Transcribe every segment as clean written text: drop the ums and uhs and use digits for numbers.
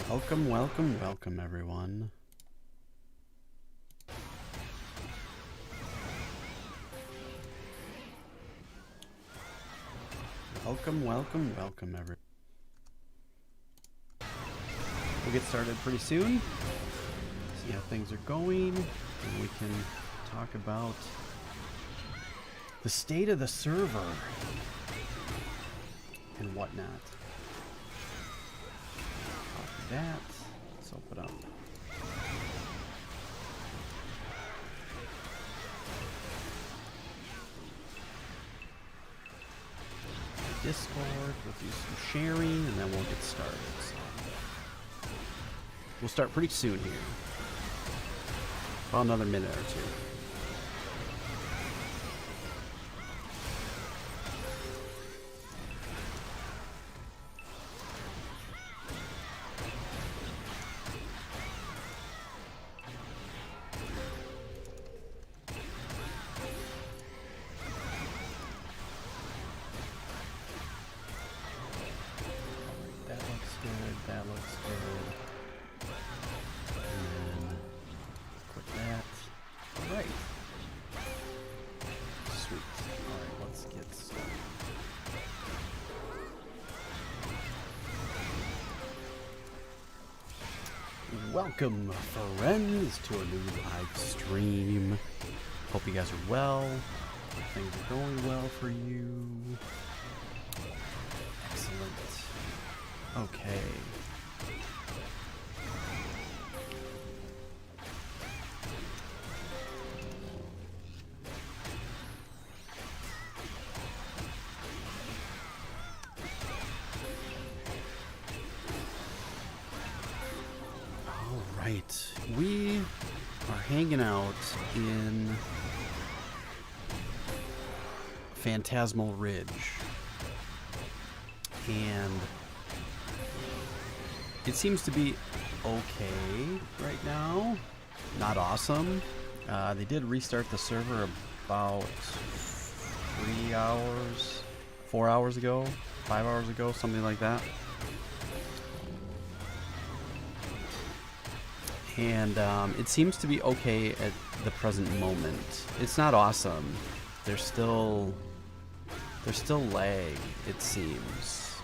Welcome, welcome, welcome, everyone. Welcome, welcome, welcome, everyone. We'll get started pretty soon. See how things are going, and we can talk about the state of the server and whatnot. That. Let's open up. Discord. We'll do some sharing, and then we'll get started. So we'll start pretty soon here. About another minute or two. Welcome, friends, to a new live stream. Hope you guys are well. Things are going well for you. Excellent. Okay. We are hanging out in Phantasmal Ridge, and it seems to be okay right now. Not awesome. They did restart the server about 3 hours, 4 hours ago, 5 hours ago, something like that. And it seems to be okay at the present moment. It's not awesome. There's still lag, it seems.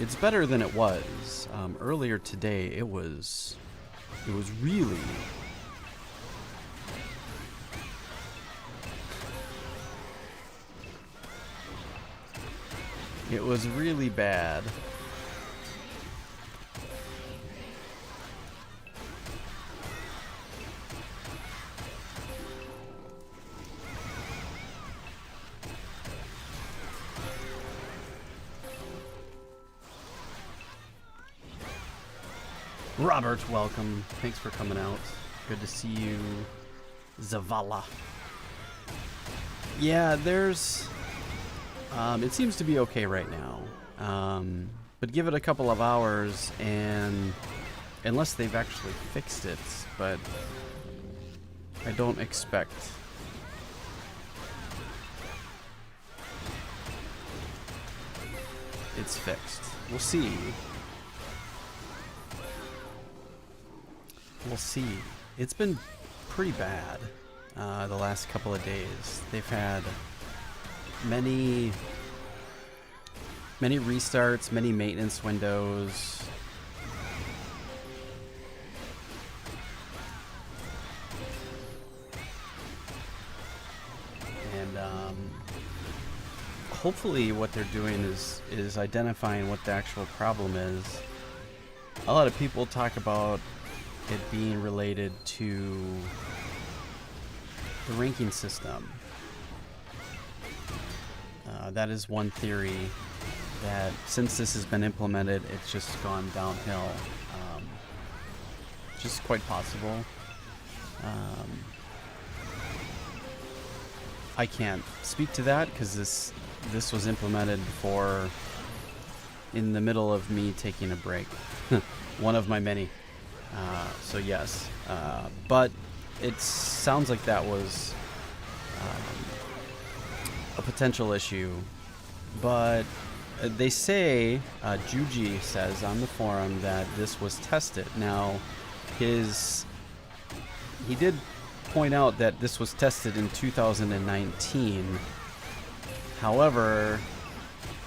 It's better than it was. Earlier today, it was really bad. Robert, welcome. Thanks for coming out. Good to see you. Zavala. Yeah, there's... it seems to be okay right now. But give it a couple of hours, and... unless they've actually fixed it, but... I don't expect... it's fixed. We'll see. We'll see. It's been pretty bad the last couple of days. They've had many restarts, many maintenance windows. And hopefully what they're doing is identifying what the actual problem is. A lot of people talk about it being related to the ranking system. That is one theory, that since this has been implemented, it's just gone downhill. is quite possible. I can't speak to that because this was implemented for in the middle of me taking a break. One of my many. So yes, but it sounds like that was a potential issue. But they say, Juji says on the forum that this was tested. Now, he did point out that this was tested in 2019. However,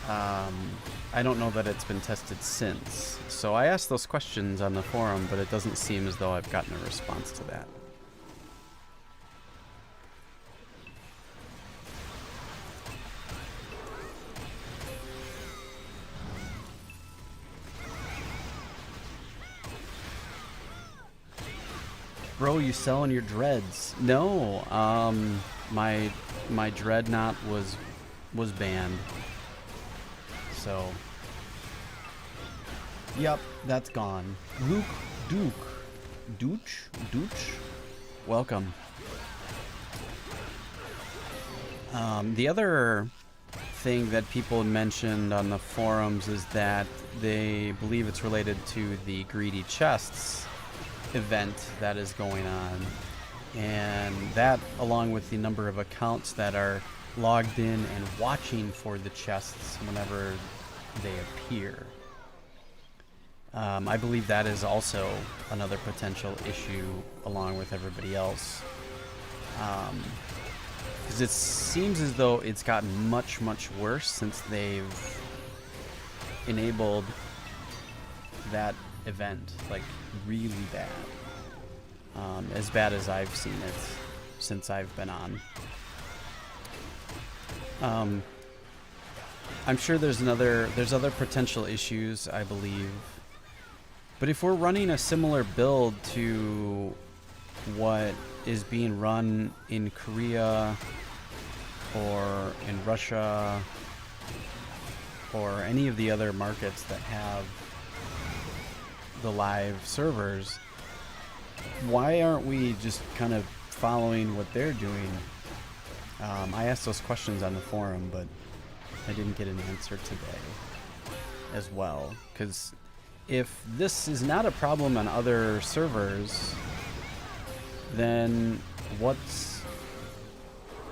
I don't know that it's been tested since. So I asked those questions on the forum, but it doesn't seem as though I've gotten a response to that. Bro, you selling your dreads? No, my dreadnought was banned. So, yep, that's gone. Luke Dooch, welcome. The other thing that people mentioned on the forums is that they believe it's related to the greedy chests event that is going on, and that, along with the number of accounts that are logged in and watching for the chests whenever they appear. I believe that is also another potential issue along with everybody else, because it seems as though it's gotten much worse since they've enabled that event, like really bad, as bad as I've seen it since I've been on. I'm sure there's other potential issues, I believe, but if we're running a similar build to what is being run in Korea or in Russia or any of the other markets that have the live servers, why aren't we just kind of following what they're doing? I asked those questions on the forum, but I didn't get an answer today as well, because if this is not a problem on other servers, then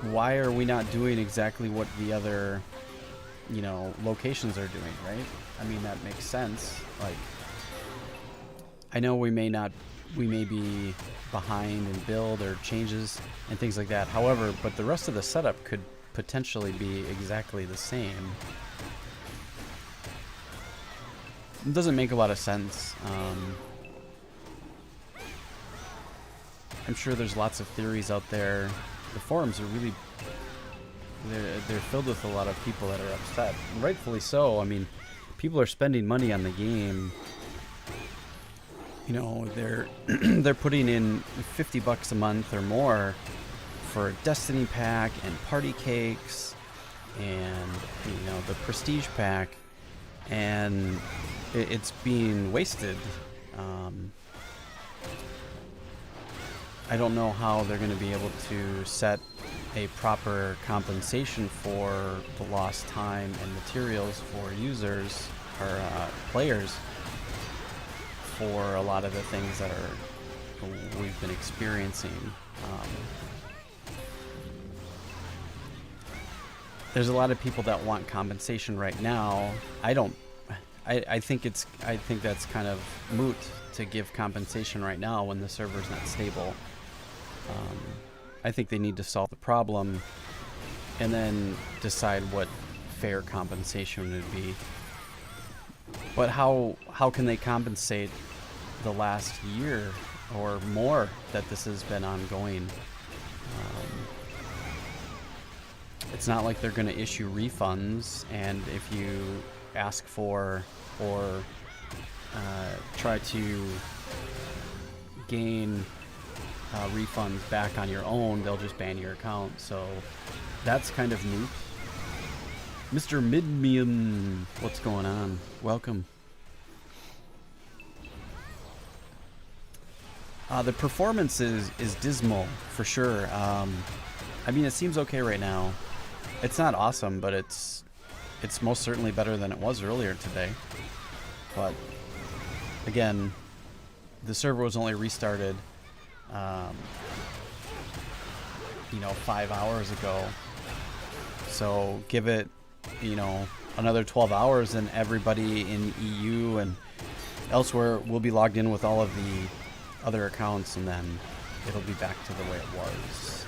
why are we not doing exactly what the other, locations are doing, right? I mean, that makes sense. Like, I know we may be behind in build or changes and things like that. However, but the rest of the setup could potentially be exactly the same. It doesn't make a lot of sense. I'm sure there's lots of theories out there. The forums are really, they're filled with a lot of people that are upset, and rightfully so. I mean, people are spending money on the game. They're putting in $50 a month or more for a Destiny pack and party cakes and the prestige pack, and it's being wasted. I don't know how they're going to be able to set a proper compensation for the lost time and materials for users or players for a lot of the things that we've been experiencing. There's a lot of people that want compensation right now. I think that's kind of moot to give compensation right now when the server's not stable. I think they need to solve the problem and then decide what fair compensation would be. But how can they compensate the last year or more that this has been ongoing? It's not like they're going to issue refunds, and if you ask for or try to gain refunds back on your own, they'll just ban your account. So that's kind of moot. Mr. Midmium, what's going on? Welcome. The performance is dismal for sure. I mean, it seems okay right now. It's not awesome, but it's most certainly better than it was earlier today. But again, the server was only restarted, you know, 5 hours ago. So give it, you know, another 12 hours, and everybody in EU and elsewhere will be logged in with all of the other accounts, and then it'll be back to the way it was.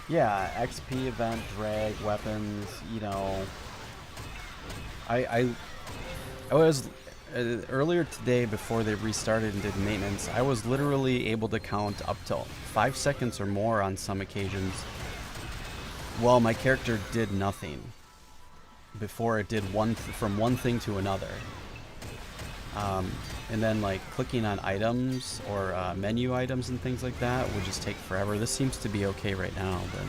Yeah, XP event, drag, weapons, you know. I was earlier today, before they restarted and did maintenance, I was literally able to count up to 5 seconds or more on some occasions while my character did nothing before it did from one thing to another. And then like clicking on items or menu items and things like that would just take forever. This seems to be okay right now, but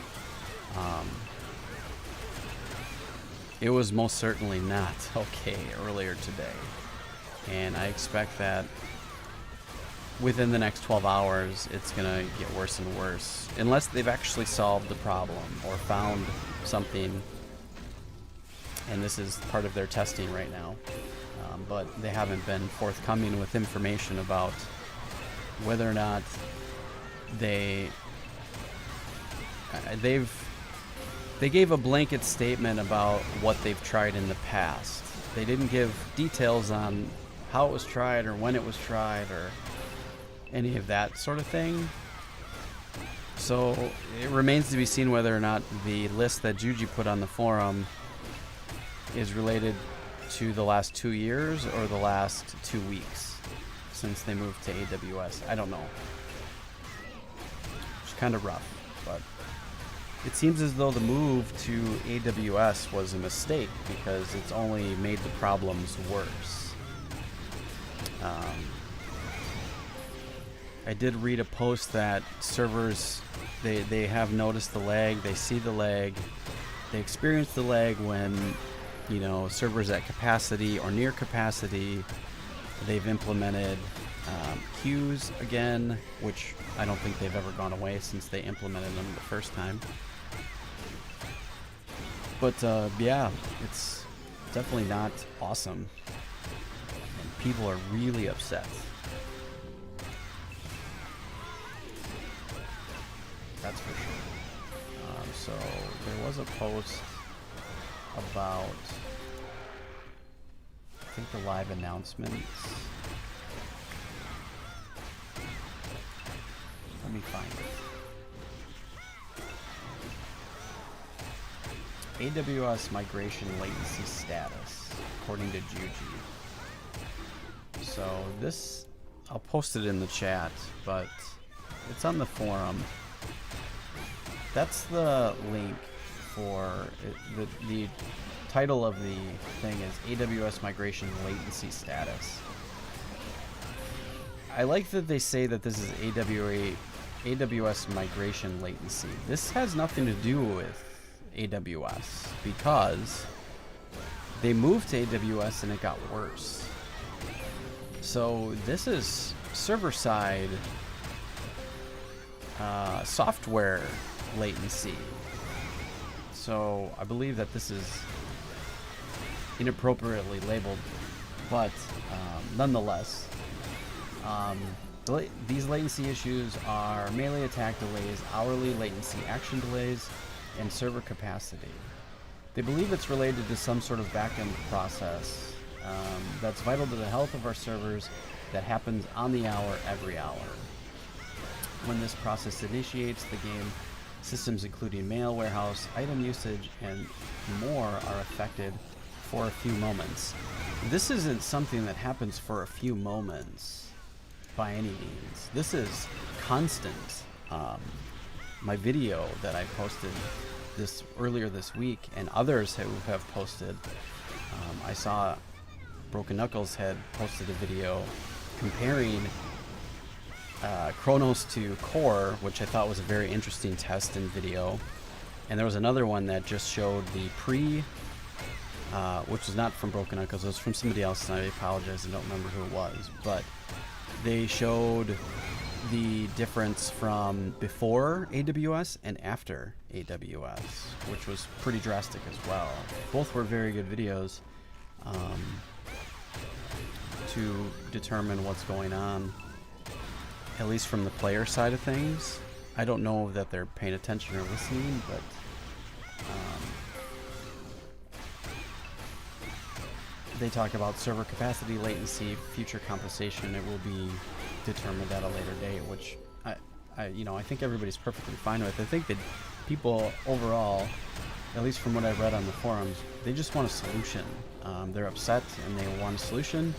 it was most certainly not okay earlier today. And I expect that within the next 12 hours, it's gonna get worse and worse, unless they've actually solved the problem or found something. And this is part of their testing right now. But they haven't been forthcoming with information about whether or not they gave a blanket statement about what they've tried in the past. They didn't give details on how it was tried or when it was tried or any of that sort of thing. So it remains to be seen whether or not the list that Juji put on the forum is related to the last 2 years or the last 2 weeks since they moved to AWS. I don't know. It's kind of rough, but it seems as though the move to AWS was a mistake because it's only made the problems worse. I did read a post that servers, they have noticed the lag, they see the lag, they experience the lag when, you know, servers at capacity or near capacity. They've implemented queues again, which I don't think they've ever gone away since they implemented them the first time. But yeah, it's definitely not awesome. And people are really upset. That's for sure. So there was a post about, I think, the live announcements. Let me find it. AWS migration latency status, according to Juji. So this, I'll post it in the chat, but it's on the forum. That's the link for it. The title of the thing is AWS migration latency status. I like that they say that this is AWS migration latency. This has nothing to do with AWS because they moved to AWS and it got worse. So this is server-side software latency. So I believe that this is inappropriately labeled, but nonetheless, these latency issues are melee attack delays, hourly latency action delays, and server capacity. They believe it's related to some sort of backend process that's vital to the health of our servers that happens on the hour every hour. When this process initiates, the game systems including mail, warehouse, item usage, and more are affected for a few moments. This isn't something that happens for a few moments by any means. This is constant. My video that I posted earlier this week, and others who have posted, I saw Broken Knuckles had posted a video comparing Chronos to Core, which I thought was a very interesting test and video. And there was another one that just showed the which was not from Broken Knuckles. It was from somebody else, and I apologize. I don't remember who it was, but they showed the difference from before AWS and after AWS, which was pretty drastic as well. Both were very good videos to determine what's going on, at least from the player side of things. I don't know that they're paying attention or listening, but they talk about server capacity, latency, future compensation. It will be determined at a later date, which I think everybody's perfectly fine with. I think that people overall, at least from what I've read on the forums, they just want a solution. They're upset and they want a solution,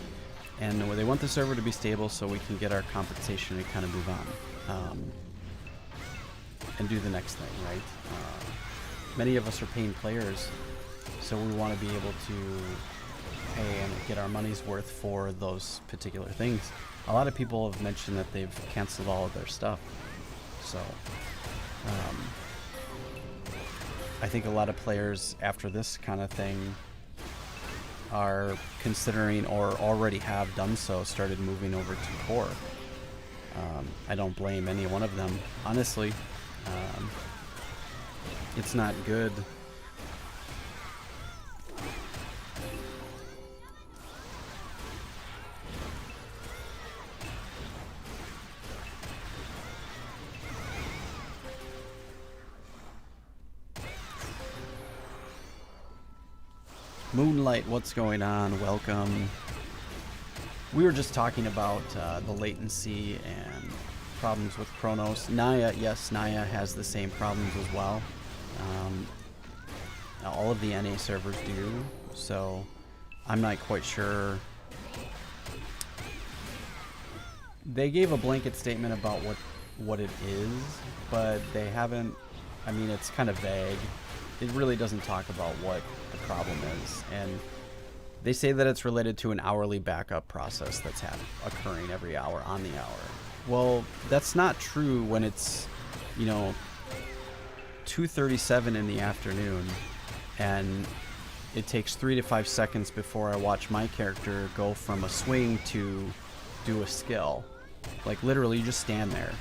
and they want the server to be stable so we can get our compensation and kind of move on and do the next thing, right? Many of us are paying players, so we want to be able to pay and get our money's worth for those particular things. A lot of people have mentioned that they've canceled all of their stuff, so I think a lot of players after this kind of thing are considering, or already have done so, started moving over to core. I don't blame any one of them, honestly. It's not good. Moonlight, what's going on? Welcome. We were just talking about the latency and problems with Chronos. Naya, yes, Naya has the same problems as well. All of the NA servers do, so I'm not quite sure. They gave a blanket statement about what it is, but they haven't. I mean, it's kind of vague. It really doesn't talk about what the problem is, and they say that it's related to an hourly backup process that's occurring every hour on the hour. Well, that's not true when it's, 2:37 in the afternoon, and it takes 3 to 5 seconds before I watch my character go from a swing to do a skill. Like, literally, you just stand there,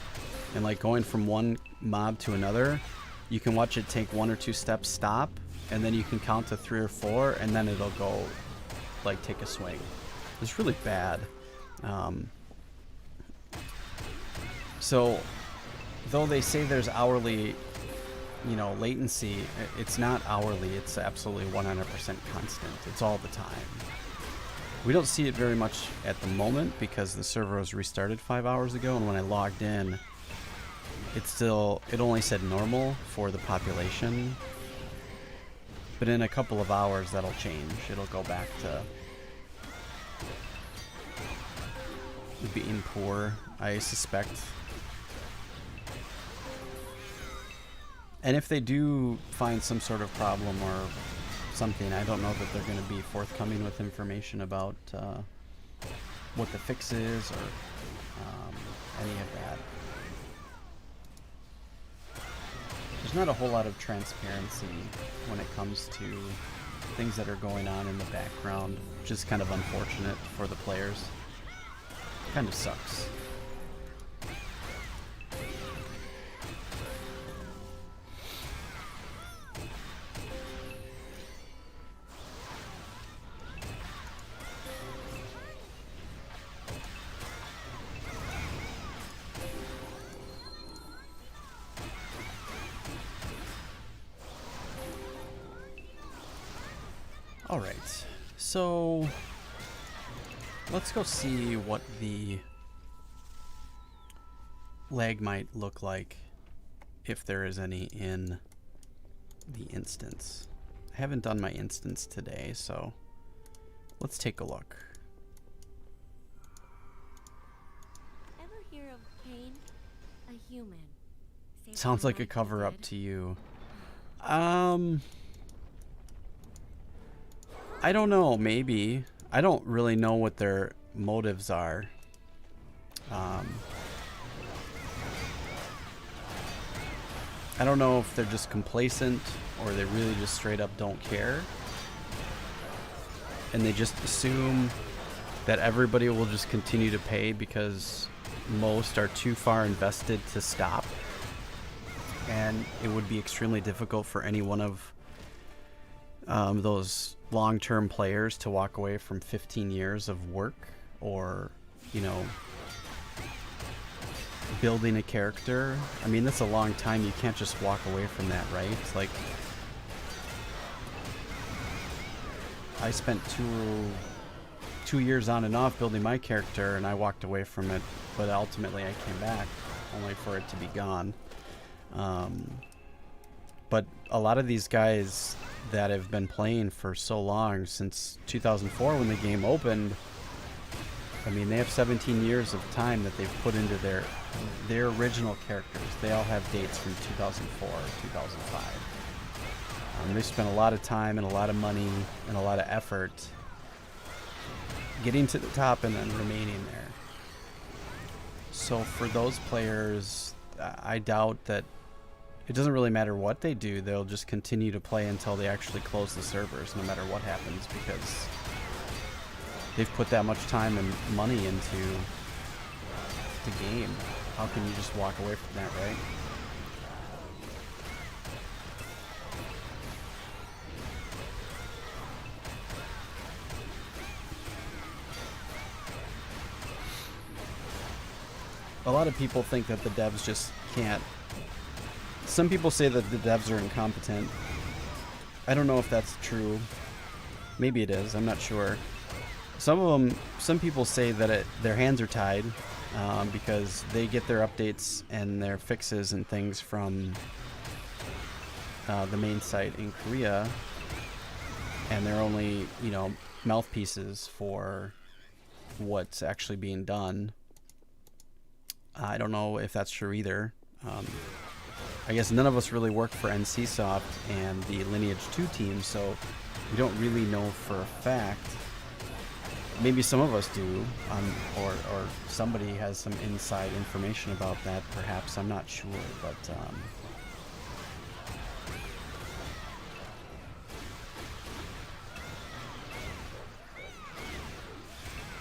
and like going from one mob to another, you can watch it take 1 or 2 steps, stop, and then you can count to 3 or 4, and then it'll go, like, take a swing. It's really bad. So, though they say there's hourly, latency, it's not hourly. It's absolutely 100% constant. It's all the time. We don't see it very much at the moment because the server was restarted 5 hours ago, and when I logged in, it only said normal for the population, but in a couple of hours that'll change. It'll go back to being poor, I suspect. And if they do find some sort of problem or something, I don't know that they're going to be forthcoming with information about what the fix is or any of that. There's not a whole lot of transparency when it comes to things that are going on in the background, which is kind of unfortunate for the players. Kind of sucks. Alright, so let's go see what the lag might look like, if there is any, in the instance. I haven't done my instance today, so let's take a look. Ever hear of Pain? A human. Sounds like a cover-up to you. I don't know, maybe. I don't really know what their motives are. I don't know if they're just complacent or they really just straight up don't care. and they just assume that everybody will just continue to pay because most are too far invested to stop. And it would be extremely difficult for any one of those long-term players to walk away from 15 years of work or, you know, building a character. I mean, that's a long time. You can't just walk away from that, right? It's like, I spent two years on and off building my character, and I walked away from it, but ultimately I came back only for it to be gone. But a lot of these guys that have been playing for so long, since 2004 when the game opened, I mean, they have 17 years of time that they've put into their original characters. They all have dates from 2004, 2005. They spent a lot of time and a lot of money and a lot of effort getting to the top and then remaining there. So for those players, I doubt that it doesn't really matter what they do. They'll just continue to play until they actually close the servers, no matter what happens, because they've put that much time and money into the game. How can you just walk away from that, right? A lot of people think that the devs just can't. Some people say that the devs are incompetent. I don't know if that's true. Maybe it is. I'm not sure. Some people say that their hands are tied because they get their updates and their fixes and things from the main site in Korea, and they're only, you know, mouthpieces for what's actually being done. I don't know if that's true either. I guess none of us really work for NCSoft and the Lineage 2 team, so we don't really know for a fact. Maybe some of us do, or somebody has some inside information about that, perhaps. I'm not sure, but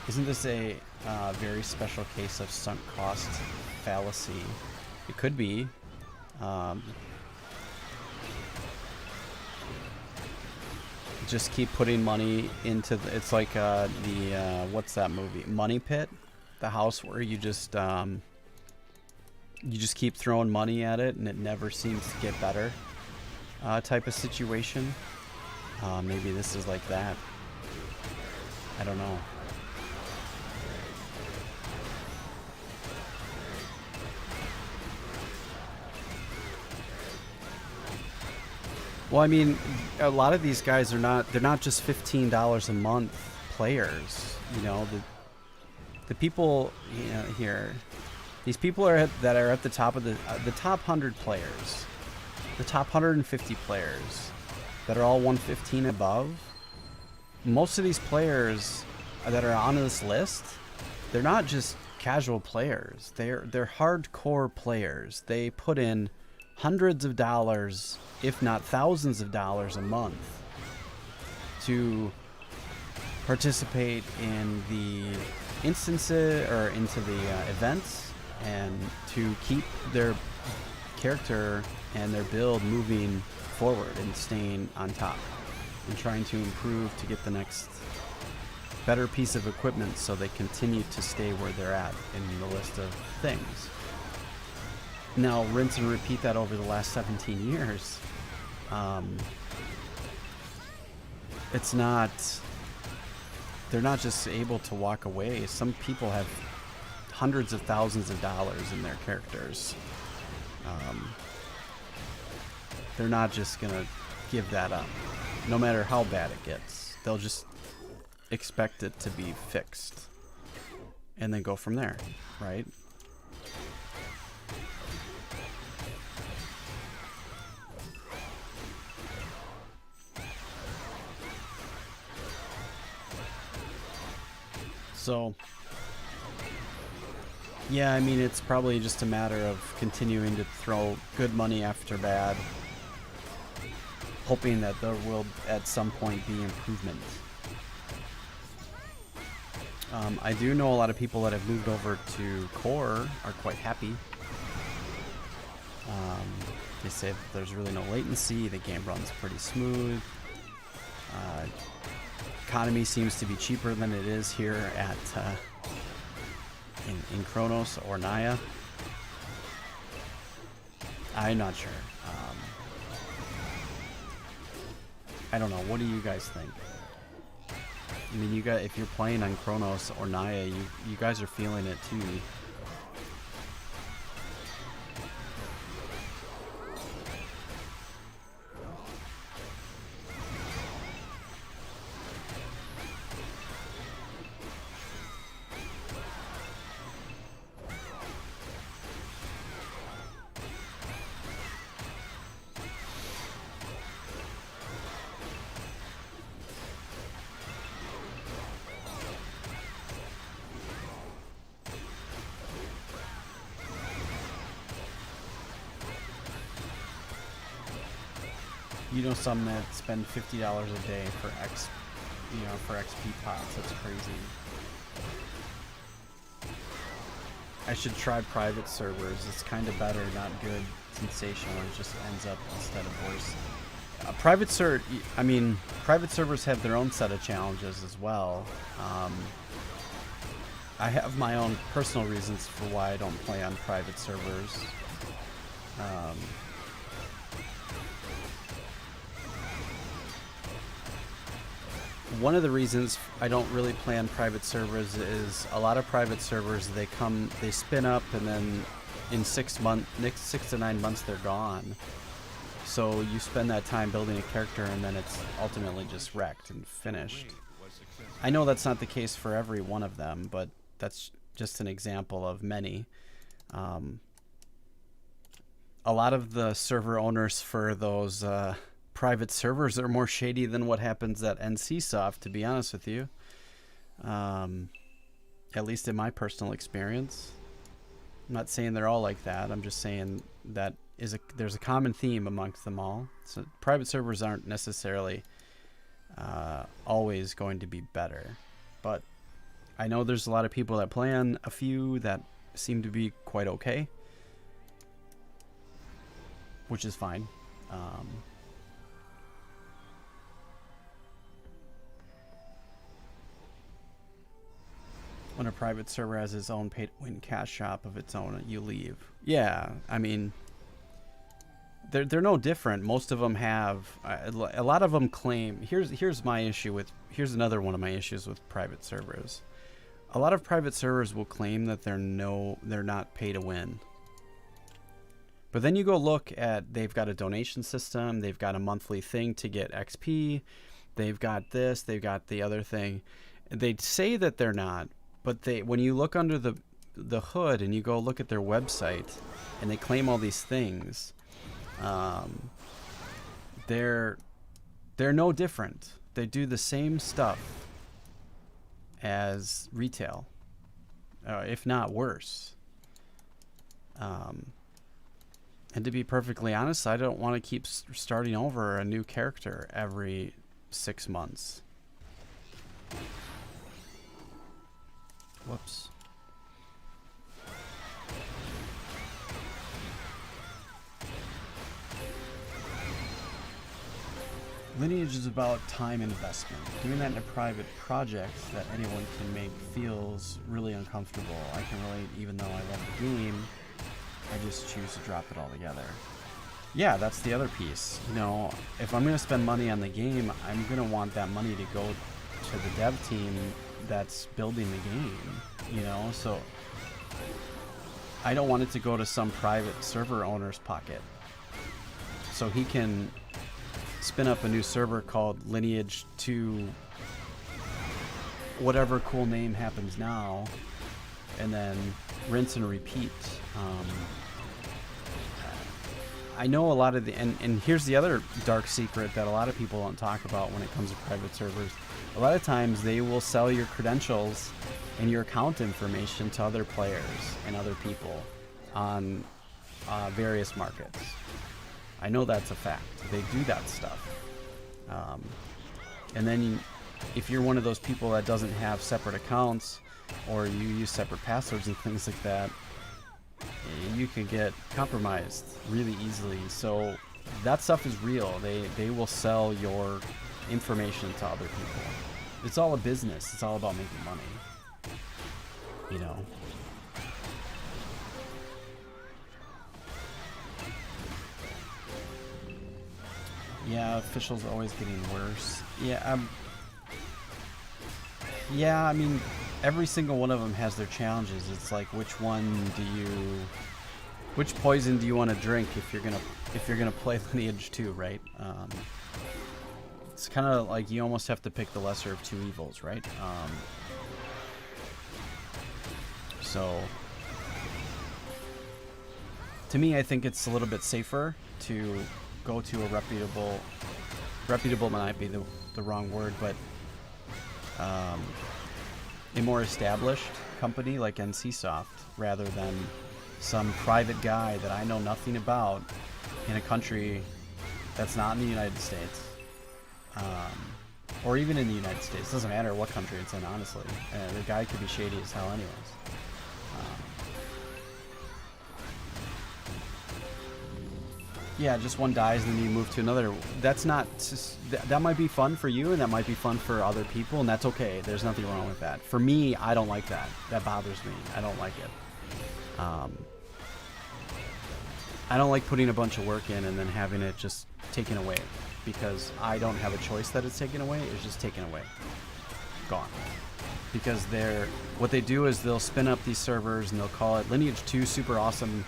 isn't this a very special case of sunk cost fallacy? It could be. Just keep putting money into it's like what's that movie, Money Pit, the house where you just keep throwing money at it and it never seems to get better, type of situation. Maybe this is like that. I don't know. Well, I mean, a lot of these guys are they're not just $15 a month players. You know, the people, you know, here, these people that are at the top of the top 100 players, the top 150 players that are all 115 above. Most of these players that are on this list, they're not just casual players. They're hardcore players. They put in hundreds of dollars, if not thousands of dollars a month to participate in the instances or into the events, and to keep their character and their build moving forward and staying on top and trying to improve to get the next better piece of equipment so they continue to stay where they're at in the list of things. Now, rinse and repeat that over the last 17 years. It's not... They're not just able to walk away. Some people have hundreds of thousands of dollars in their characters. They're not just going to give that up, no matter how bad it gets. They'll just expect it to be fixed and then go from there, right? So, yeah, I mean, it's probably just a matter of continuing to throw good money after bad, hoping that there will at some point be improvement. I do know a lot of people that have moved over to Core are quite happy. They say that there's really no latency, the game runs pretty smooth. Economy seems to be cheaper than it is here at in Chronos or Naya. I'm not sure. I don't know. What do you guys think? I mean, you guys, if you're playing on Chronos or Naya, you guys are feeling it too. You know, some that spend $50 a day for for XP pots. That's crazy. I should try private servers. It's kind of better, not good, sensational. It just ends up instead of worse. Private servers have their own set of challenges as well. I have my own personal reasons for why I don't play on private servers. One of the reasons I don't really play on private servers is a lot of private servers, they spin up and then in 6 to 9 months they're gone. So you spend that time building a character and then it's ultimately just wrecked and finished. I know that's not the case for every one of them, but that's just an example of many. A lot of the server owners for those private servers are more shady than what happens at NCSoft, to be honest with you. At least in my personal experience. I'm not saying they're all like that. I'm just saying that there's a common theme amongst them all. So private servers aren't necessarily always going to be better. But I know there's a lot of people that play on a few that seem to be quite okay. Which is fine. When a private server has its own pay-to-win cash shop of its own, you leave. Yeah, I mean, they're no different. Most of them have. A lot of them claim. Here's my issue with. Here's another one of my issues with private servers. A lot of private servers will claim that they're not pay-to-win. But then you go look at, they've got a donation system, they've got a monthly thing to get XP, they've got this, they've got the other thing. They say that they're not, but when you look under the hood and you go look at their website and they claim all these things, they're no different. They do the same stuff as retail, if not worse. And to be perfectly honest, I don't want to keep starting over a new character every 6 months. Whoops. Lineage is about time investment. Doing that in a private project that anyone can make feels really uncomfortable. I can relate, even though I love the game. I just choose to drop it all together. Yeah, that's the other piece. You know, if I'm going to spend money on the game, I'm going to want that money to go to the dev team that's building the game, you know? So I don't want it to go to some private server owner's pocket. So he can spin up a new server called Lineage to whatever cool name happens now, and then rinse and repeat. I know a lot of and here's the other dark secret that a lot of people don't talk about when it comes to private servers. A lot of times they will sell your credentials and your account information to other players and other people on various markets. I know that's a fact. They do that stuff. And then if you're one of those people that doesn't have separate accounts, or you use separate passwords and things like that, you can get compromised really easily. So that stuff is real. They will sell your information to other people. It's all a business. It's all about making money. You know. Yeah, officials are always getting worse. Yeah, yeah, I mean, every single one of them has their challenges. It's like, which poison do you want to drink if you're gonna play Lineage 2, right? It's kind of like you almost have to pick the lesser of two evils, right? So, to me, I think it's a little bit safer to go to a reputable might be the wrong word, but a more established company like NCSoft, rather than some private guy that I know nothing about in a country that's not in the United States, or even in the United States. It doesn't matter what country it's in, honestly. The guy could be shady as hell anyways. Yeah, just one dies and then you move to another. That's not... that might be fun for you, and that might be fun for other people, and that's okay. There's nothing wrong with that. For me, I don't like that. That bothers me. I don't like it. I don't like putting a bunch of work in and then having it just taken away, because I don't have a choice that it's taken away. It's just taken away. Gone. Because what they do is they'll spin up these servers and they'll call it Lineage 2 Super Awesome,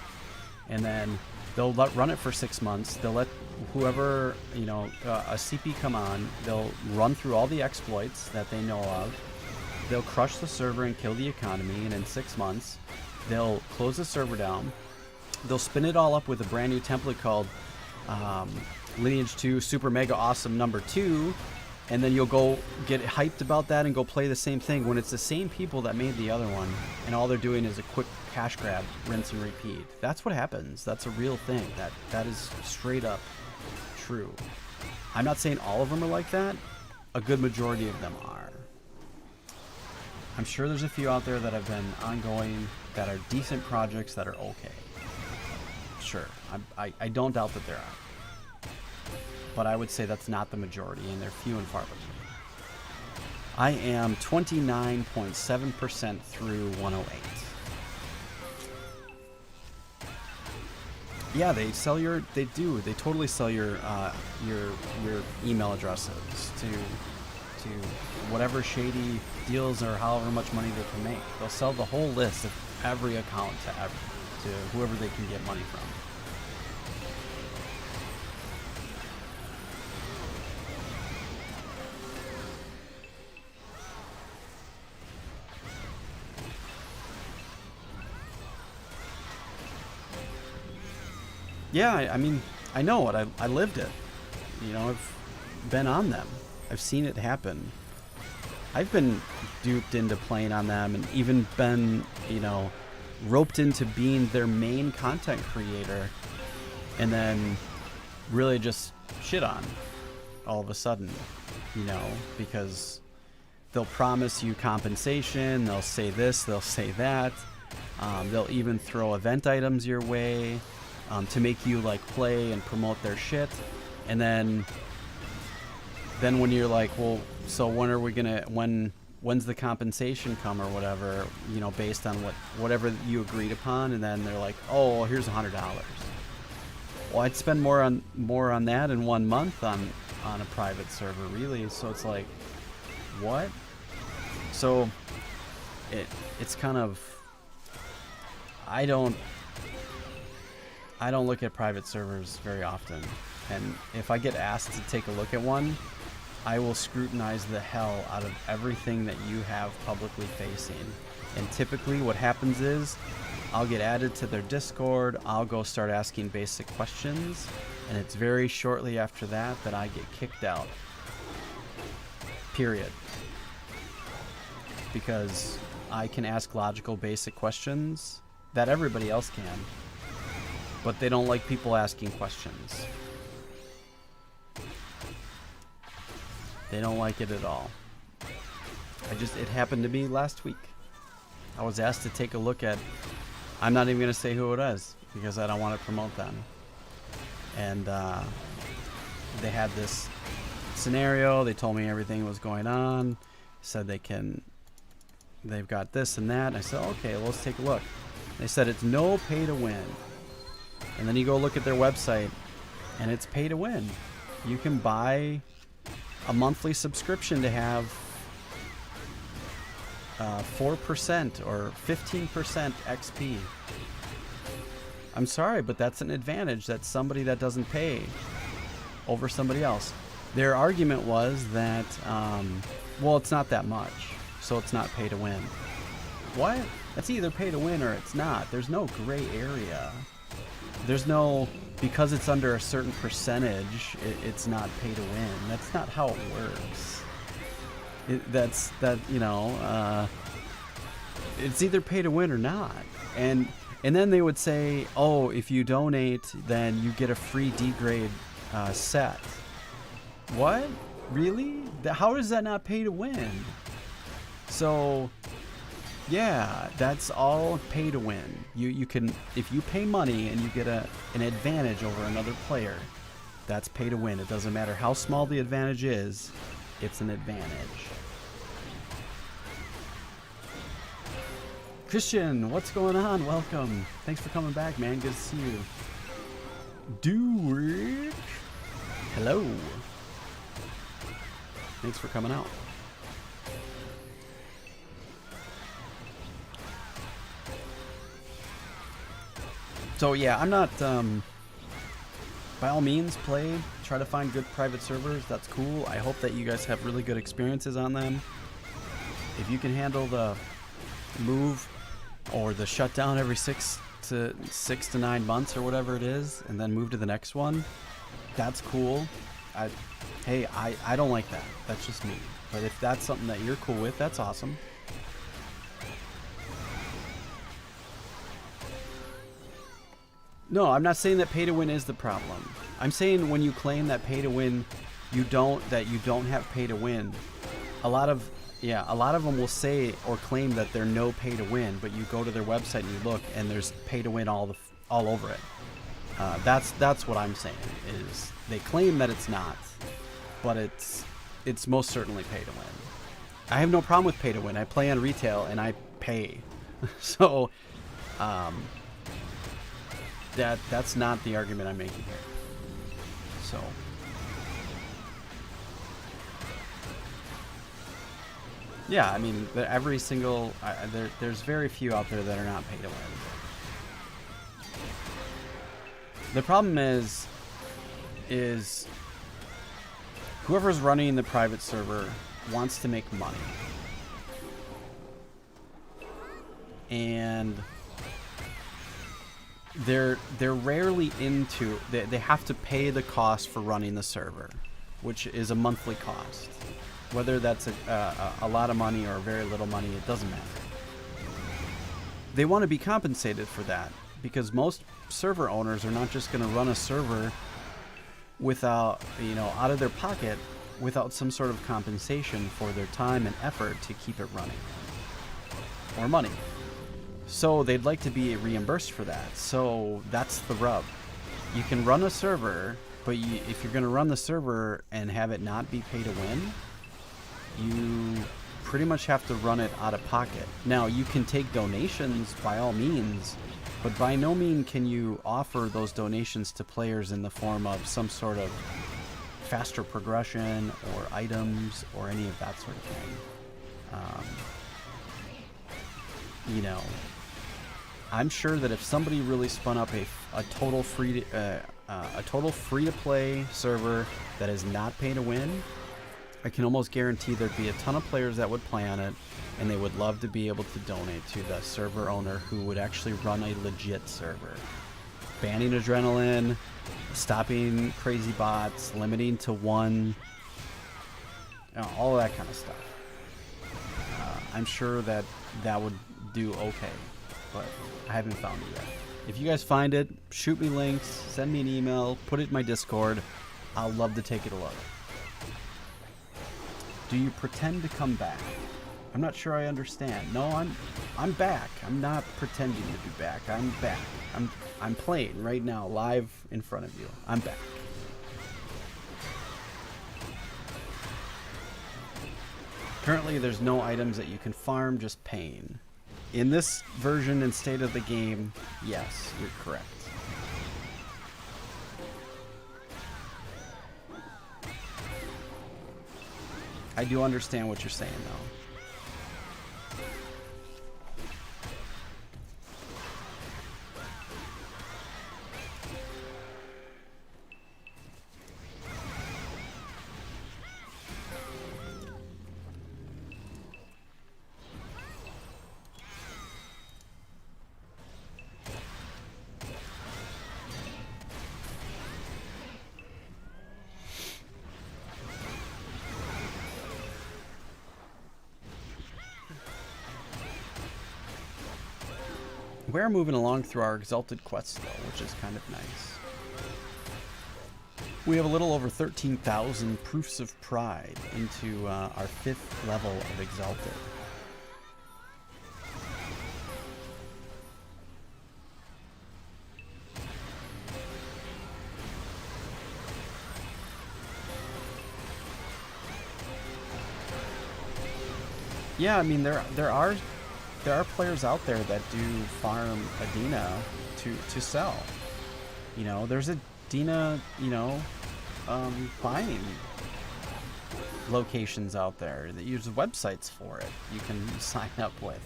and then they'll run it for 6 months. They'll let whoever, a CP come on. They'll run through all the exploits that they know of. They'll crush the server and kill the economy, and in 6 months, they'll close the server down. They'll spin it all up with a brand new template called Lineage 2 Super Mega Awesome number 2, and then you'll go get hyped about that and go play the same thing when it's the same people that made the other one, and all they're doing is a quick cash grab, rinse and repeat. That's what happens. That's a real thing. That is straight up true. I'm not saying all of them are like that. A good majority of them are. I'm sure there's a few out there that have been ongoing, that are decent projects, that are okay. Sure. I don't doubt that there are. But I would say that's not the majority, and they're few and far between. I am 29.7% through 108. Yeah, they totally sell your email addresses to whatever shady deals or however much money they can make. They'll sell the whole list of every account to whoever they can get money from. Yeah, I mean, I know it. I lived it. I've been on them. I've seen it happen. I've been duped into playing on them, and even been, roped into being their main content creator, and then really just shit on all of a sudden, because they'll promise you compensation, they'll say this, they'll say that, they'll even throw event items your way, to make you play and promote their shit, and then when you're like, well, so when are we gonna, when's the compensation come or whatever, based on whatever you agreed upon, and then they're like, oh, well, here's $100. Well, I'd spend more on that in 1 month on a private server, really. So it's like, what? So it's kind of, I don't look at private servers very often, and if I get asked to take a look at one, I will scrutinize the hell out of everything that you have publicly facing. And typically what happens is I'll get added to their Discord, I'll go start asking basic questions, and it's very shortly after that I get kicked out. Period. Because I can ask logical basic questions that everybody else can, but they don't like people asking questions. They don't like it at all. It happened to me last week. I was asked to take a look at, I'm not even going to say who it is because I don't want to promote them. And they had this scenario. They told me everything was going on. Said they've got this and that. I said, okay, well, let's take a look. They said it's no pay to win. And then you go look at their website and it's pay to win. You can buy a monthly subscription to have 4% or 15% XP. I'm sorry, but that's an advantage. That's somebody that doesn't pay over somebody else. Their argument was that, well, it's not that much, so it's not pay to win. What? That's either pay to win or it's not. There's no gray area. There's no, because it's under a certain percentage, it's not pay to win. That's not how it works. It's either pay to win or not. And then they would say, oh, if you donate, then you get a free D-grade set. What? Really? How is that not pay to win? So, yeah, that's all pay to win. You can, if you pay money and you get an advantage over another player, that's pay to win. It doesn't matter how small the advantage is, it's an advantage. Christian, what's going on? Welcome. Thanks for coming back, man. Good to see you. Dude. Hello. Thanks for coming out. So yeah, I'm not, by all means, try to find good private servers. That's cool. I hope that you guys have really good experiences on them. If you can handle the move or the shutdown every 6 to 9 months or whatever it is, and then move to the next one, that's cool. Hey, I don't like that. That's just me. But if that's something that you're cool with, that's awesome. No, I'm not saying that pay to win is the problem. I'm saying when you claim that pay to win, you don't have pay to win. A lot of them will say or claim that they're no pay to win, but you go to their website and you look and there's pay to win all over it. That's what I'm saying, is they claim that it's not, but it's most certainly pay to win. I have no problem with pay to win. I play on retail and I pay. So that's not the argument I'm making here. So yeah, I mean, every single there's very few out there that are not pay to win. The problem is whoever's running the private server wants to make money, and they're rarely into, they have to pay the cost for running the server, which is a monthly cost. Whether that's a lot of money or very little money, it doesn't matter. They want to be compensated for that, because most server owners are not just going to run a server without, out of their pocket, without some sort of compensation for their time and effort to keep it running, or money. So they'd like to be reimbursed for that. So that's the rub. You can run a server, but if you're going to run the server and have it not be pay to win, you pretty much have to run it out of pocket. Now, you can take donations by all means, but by no means can you offer those donations to players in the form of some sort of faster progression or items or any of that sort of thing. I'm sure that if somebody really spun up a total free to play server that is not pay to win, I can almost guarantee there'd be a ton of players that would play on it, and they would love to be able to donate to the server owner who would actually run a legit server. Banning adrenaline, stopping crazy bots, limiting to one, all of that kind of stuff. I'm sure that would do okay, but I haven't found it yet. If you guys find it, shoot me links, send me an email, put it in my Discord. I'll love to take it a look. Do you pretend to come back? I'm not sure I understand. No, I'm back. I'm not pretending to be back. I'm back. I'm playing right now, live in front of you. I'm back. Currently, there's no items that you can farm, just pain. In this version and state of the game, yes, you're correct. I do understand what you're saying, though. We're moving along through our exalted quest, though, which is kind of nice. We have a little over 13,000 proofs of pride into our 5th level of exalted. Yeah, I mean there are players out there that do farm Adina to sell. You know, there's Adina, you know, buying locations out there that use websites for it. You can sign up with.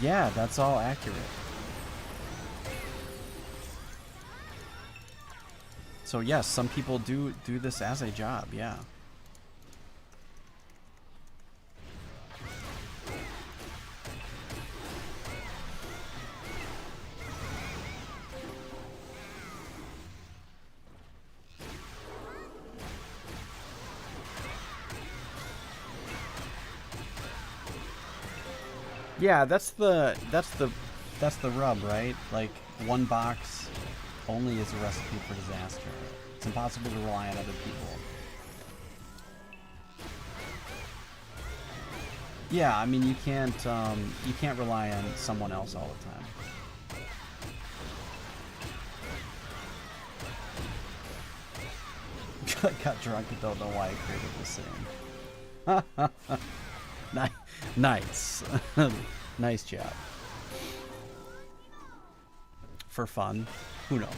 Yeah, that's all accurate. So yes, some people do this as a job. Yeah. Yeah, that's the rub, right? Like, one box only is a recipe for disaster. It's impossible to rely on other people. Yeah, I mean you can't rely on someone else all the time. I got drunk and don't know why I created this thing. Nice. Nice job. For fun. Who knows?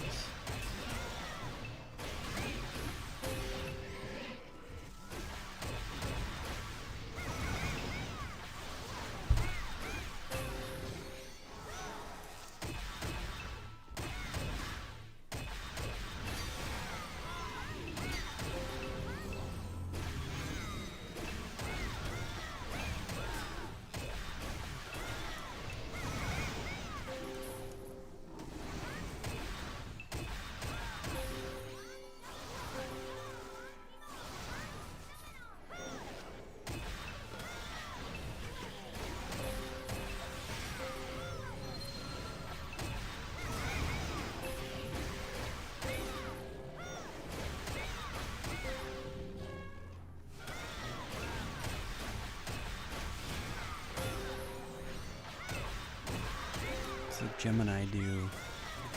Gemini do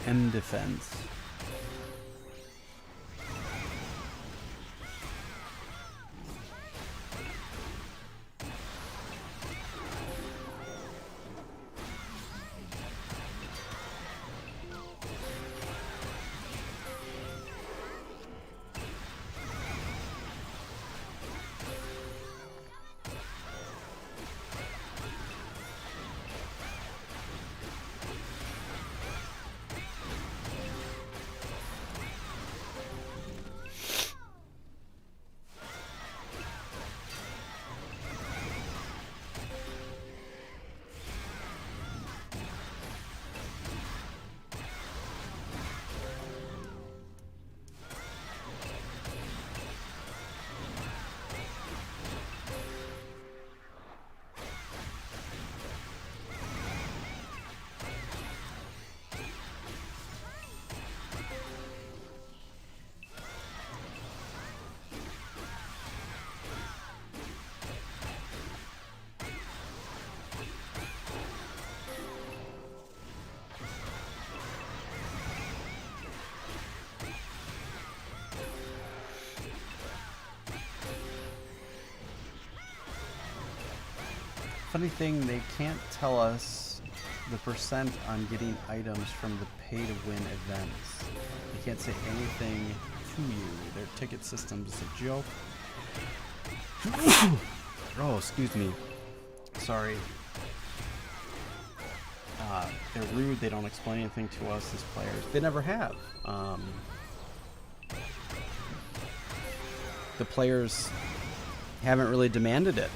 M defense. Funny thing, they can't tell us the percent on getting items from the pay-to-win events. They can't say anything to you. Their ticket system is a joke. Oh, excuse me. Sorry. They're rude. They don't explain anything to us as players. They never have. The players haven't really demanded it.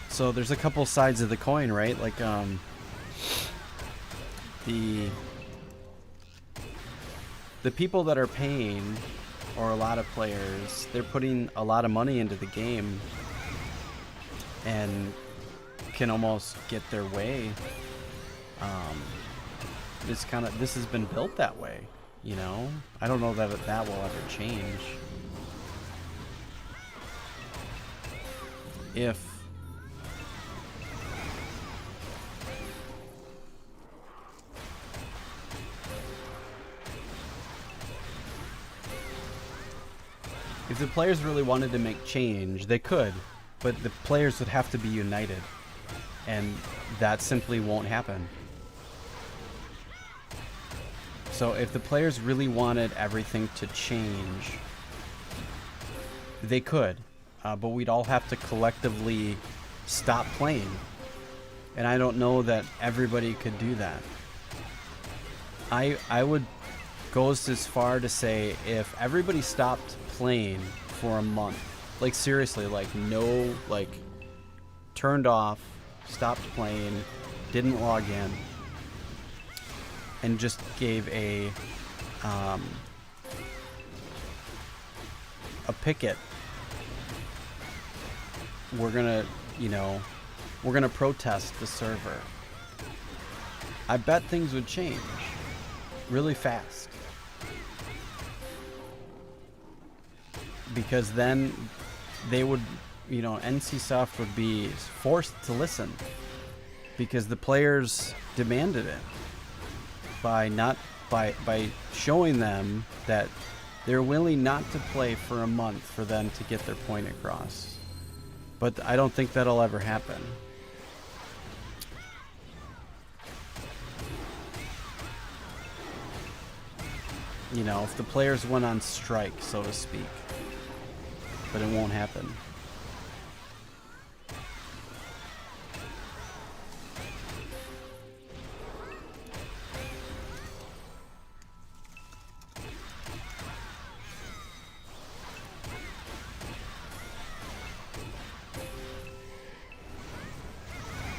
So there's a couple sides of the coin, right? Like the people that are paying, or a lot of players, they're putting a lot of money into the game and can almost get their way. This has been built that way, you know? I don't know that that will ever change. If the players really wanted to make change, they could, but the players would have to be united, and that simply won't happen. So if the players really wanted everything to change, they could, but we'd all have to collectively stop playing, and I don't know that everybody could do that. I would go as far to say, if everybody stopped playing for a month, like seriously, like no, like turned off, stopped playing, didn't log in, and just gave a picket. We're gonna protest the server. I bet things would change really fast. Because then they would, NCSoft would be forced to listen, because the players demanded it by showing them that they're willing not to play for a month for them to get their point across. But I don't think that'll ever happen. If the players went on strike, so to speak. But it won't happen.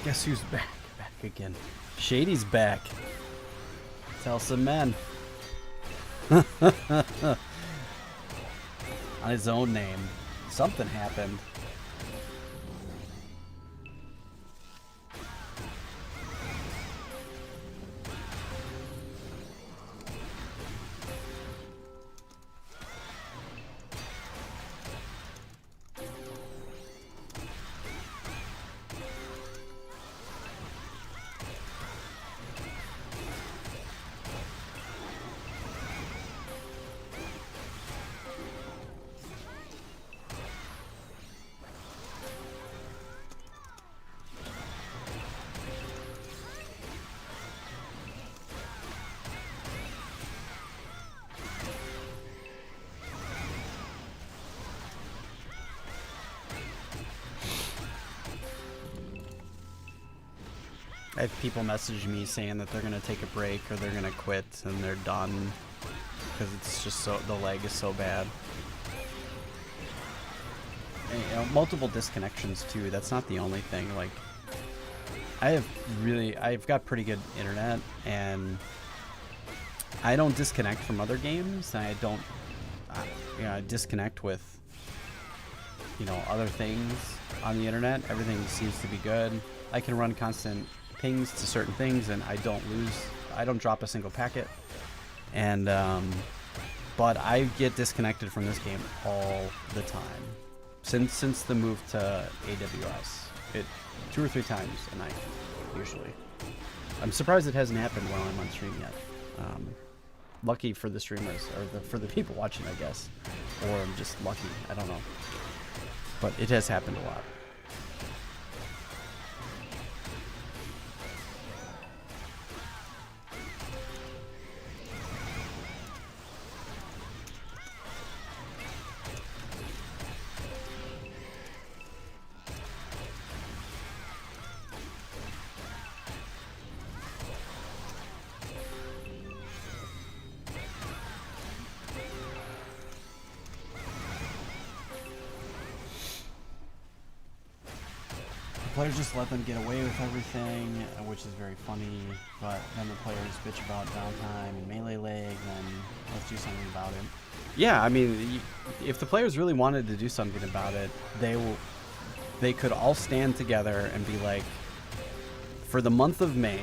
Guess who's back? Back again. Shady's back. Tell some men. On his own name. Something happened. I have people message me saying that they're going to take a break or they're going to quit and they're done because it's just the lag is so bad. And, multiple disconnections too. That's not the only thing. Like, I've got pretty good internet, and I don't disconnect from other games. I don't, I disconnect with, other things on the internet. Everything seems to be good. I can run constant pings to certain things, and I don't drop a single packet. And but I get disconnected from this game all the time since the move to AWS. 2 or 3 times a night usually. I'm surprised it hasn't happened while I'm on stream yet. Lucky for the streamers, or for the people watching, I guess, or I'm just lucky. I don't know, but it has happened a lot. players just let them get away with everything, which is very funny, but then the players bitch about downtime and melee lag, then let's do something about it. Yeah, I mean, if the players really wanted to do something about it, they could all stand together and be like, for the month of May,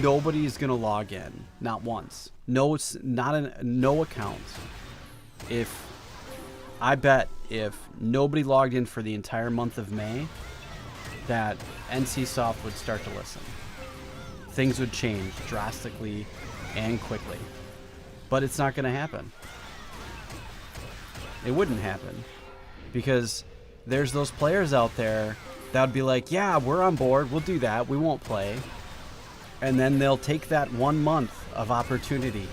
nobody's gonna log in, not once. No, it's not no account. I bet if nobody logged in for the entire month of May, that NCSoft would start to listen. Things would change drastically and quickly. But it's not going to happen. It wouldn't happen. Because there's those players out there that would be like, yeah, we're on board, we'll do that, we won't play. And then they'll take that 1 month of opportunity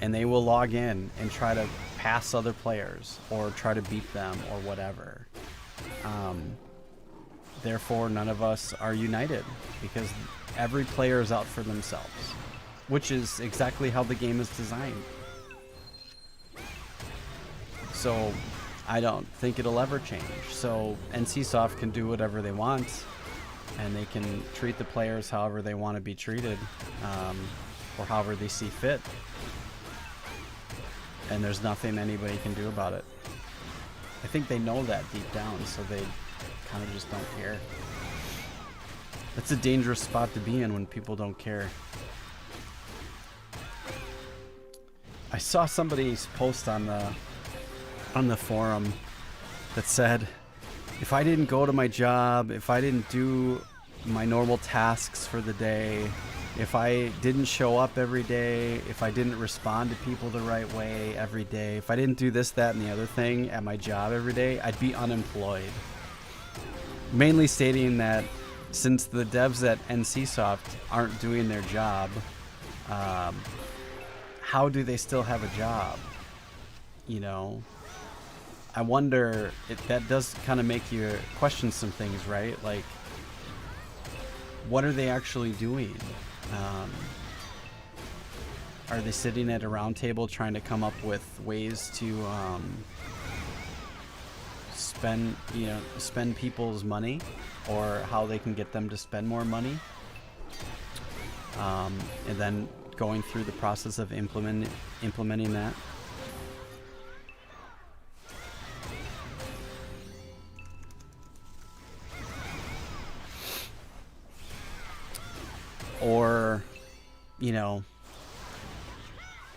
and they will log in and try to pass other players or try to beat them or whatever. Therefore, none of us are united because every player is out for themselves, which is exactly how the game is designed. So I don't think it'll ever change. So NCSoft can do whatever they want, and they can treat the players however they want to be treated, or however they see fit. And there's nothing anybody can do about it. I think they know that deep down, so they kind of just don't care. It's a dangerous spot to be in when people don't care. I saw somebody's post on the forum that said, if I didn't go to my job, if I didn't do my normal tasks for the day, if I didn't show up every day, if I didn't respond to people the right way every day, if I didn't do this, that, and the other thing at my job every day, I'd be unemployed. Mainly stating that since the devs at NCSoft aren't doing their job, how do they still have a job? You know? I wonder if that does kind of make you question some things, right? Like, what are they actually doing? Are they sitting at a round table trying to come up with ways to spend people's money, or how they can get them to spend more money, and then going through the process of implementing that? Or, you know,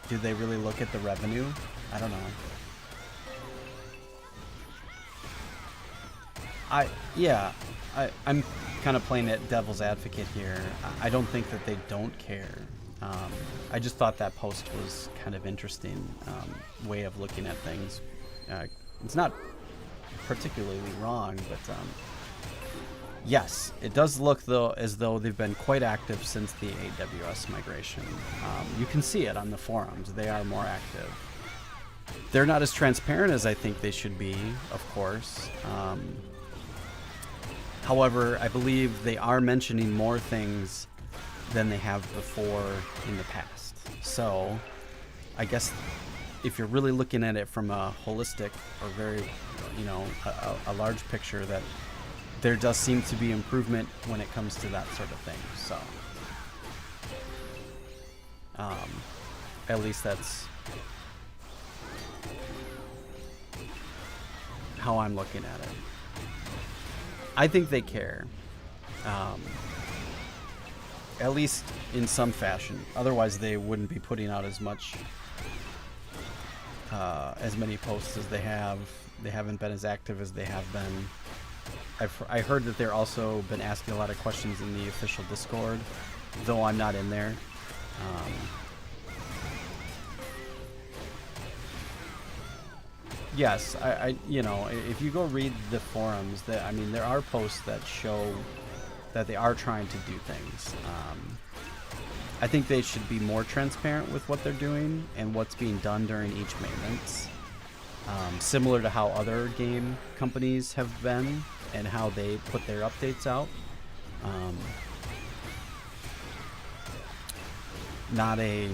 do they really look at the revenue? I don't know. I'm kind of playing it devil's advocate here. I don't think that they don't care. I just thought that post was kind of interesting way of looking at things. It's not particularly wrong, but yes, it does look though as though they've been quite active since the AWS migration. You can see it on the forums. They are more active. They're not as transparent as I think they should be, of course. However, I believe they are mentioning more things than they have before in the past. So I guess if you're really looking at it from a holistic or very, you know, a large picture, that there does seem to be improvement when it comes to that sort of thing. So at least that's how I'm looking at it. I think they care, at least in some fashion. Otherwise, they wouldn't be putting out as many posts as they have. They haven't been as active as they have been. I heard that they're also been asking a lot of questions in the official Discord, though I'm not in there. Yes, I you know, if you go read the forums, I mean, there are posts that show that they are trying to do things. I think they should be more transparent with what they're doing and what's being done during each maintenance, similar to how other game companies have been and how they put their updates out. Not a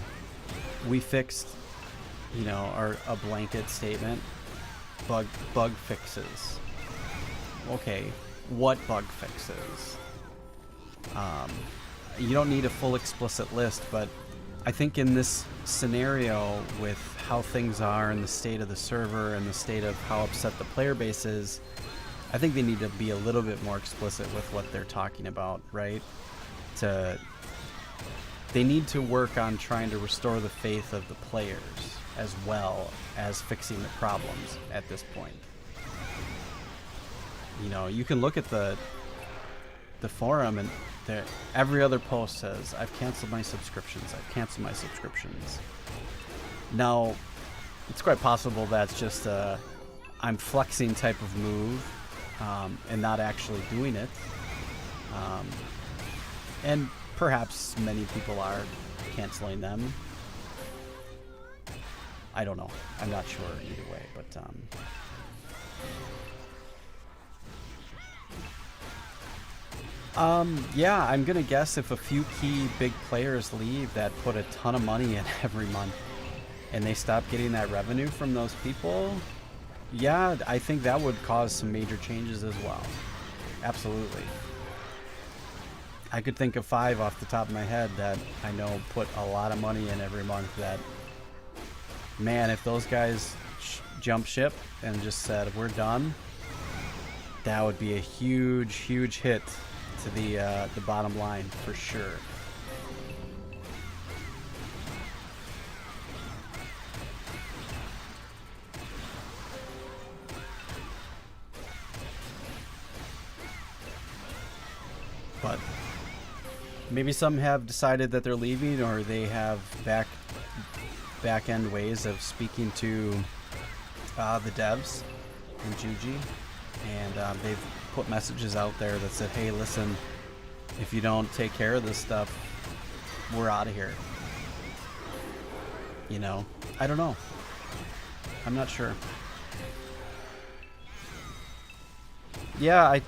we fixed, you know, or a blanket statement. Bug fixes. Okay, what bug fixes. You don't need a full explicit list, but I think in this scenario with how things are and the state of the server and the state of how upset the player base is, I think they need to be a little bit more explicit with what they're talking about, right? They need to work on trying to restore the faith of the players as well as fixing the problems at this point. You know, you can look at the forum and every other post says, I've canceled my subscriptions, I've canceled my subscriptions. Now, it's quite possible that's just a I'm flexing type of move and not actually doing it. And perhaps many people are canceling them. I don't know. I'm not sure either way, but yeah, I'm gonna guess if a few key big players leave that put a ton of money in every month and they stop getting that revenue from those people, yeah, I think that would cause some major changes as well. Absolutely. I could think of 5 off the top of my head that I know put a lot of money in every month that, man, if those guys jump ship and just said, we're done, that would be a huge, huge hit to the bottom line for sure. But maybe some have decided that they're leaving, or they have back end ways of speaking to the devs in Juji, and they've put messages out there that said, hey, listen, if you don't take care of this stuff, we're out of here. You know, I don't know. I'm not sure. Yeah,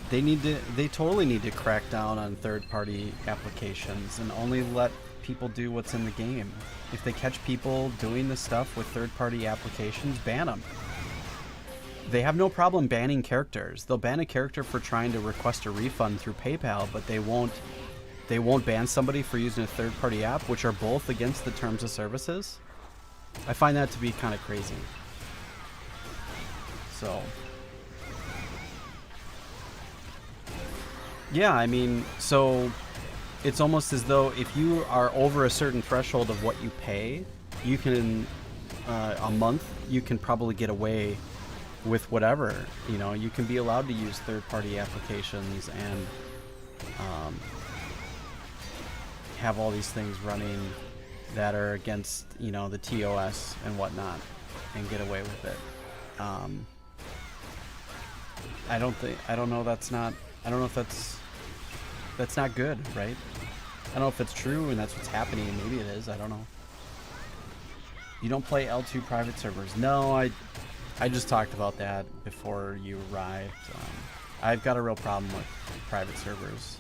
they totally need to crack down on third-party applications and only let people do what's in the game. If they catch people doing this stuff with third-party applications, ban them. They have no problem banning characters. They'll ban a character for trying to request a refund through PayPal, but they won't ban somebody for using a third-party app, which are both against the terms of services. I find that to be kind of crazy. So yeah, I mean, so it's almost as though if you are over a certain threshold of what you pay, you can a month, you can probably get away with whatever. You know, you can be allowed to use third-party applications and have all these things running that are against, you know, the TOS and whatnot, and get away with it. I don't know if that's not good, right? I don't know if it's true and that's what's happening. Maybe it is. I don't know. You don't play L2 private servers. No, I just talked about that before you arrived. I've got a real problem with private servers.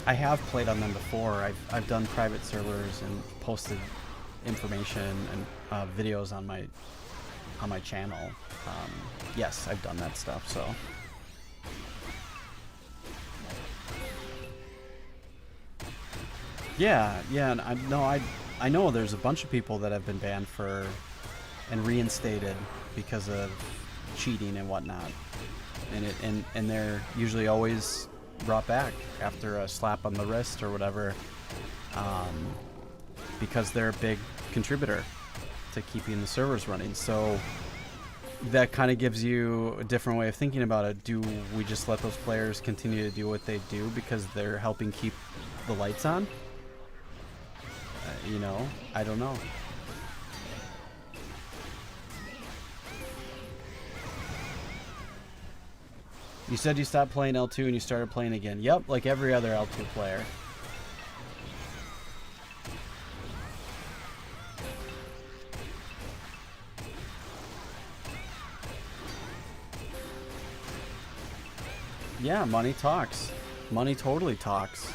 I have played on them before. I've done private servers and posted information and videos on my channel. Yes, I've done that stuff. So yeah, and I know there's a bunch of people that have been banned for and reinstated because of cheating and whatnot, and they're usually always brought back after a slap on the wrist or whatever, because they're a big contributor to keeping the servers running. So that kind of gives you a different way of thinking about it. Do we just let those players continue to do what they do because they're helping keep the lights on? You know, I don't know. You said you stopped playing L2 and you started playing again. Yep, like every other L2 player. Yeah, money talks. Money totally talks.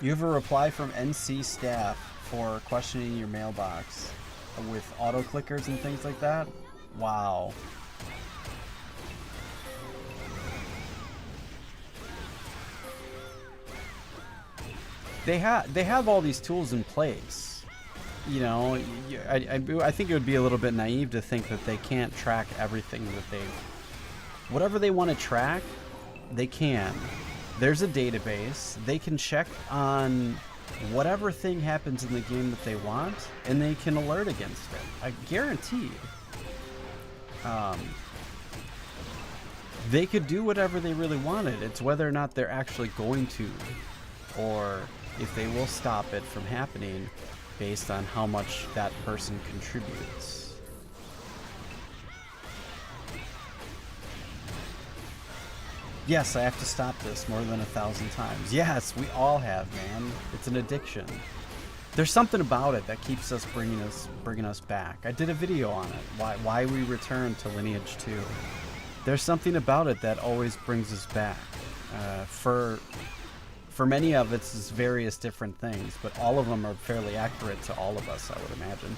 You have a reply from NC staff for questioning your mailbox with auto clickers and things like that. Wow. They have all these tools in place. You know, I think it would be a little bit naive to think that they can't track everything that they... Whatever they want to track, they can. There's a database. They can check on whatever thing happens in the game that they want, and they can alert against it. I guaranteed. They could do whatever they really wanted. It's whether or not they're actually going to, or if they will stop it from happening based on how much that person contributes. Yes, I have to stop this more than 1,000 times. Yes, we all have, man. It's an addiction. There's something about it that keeps us bringing us back. I did a video on it. Why we return to Lineage 2. There's something about it that always brings us back. For many of it's various different things, but all of them are fairly accurate to all of us, I would imagine.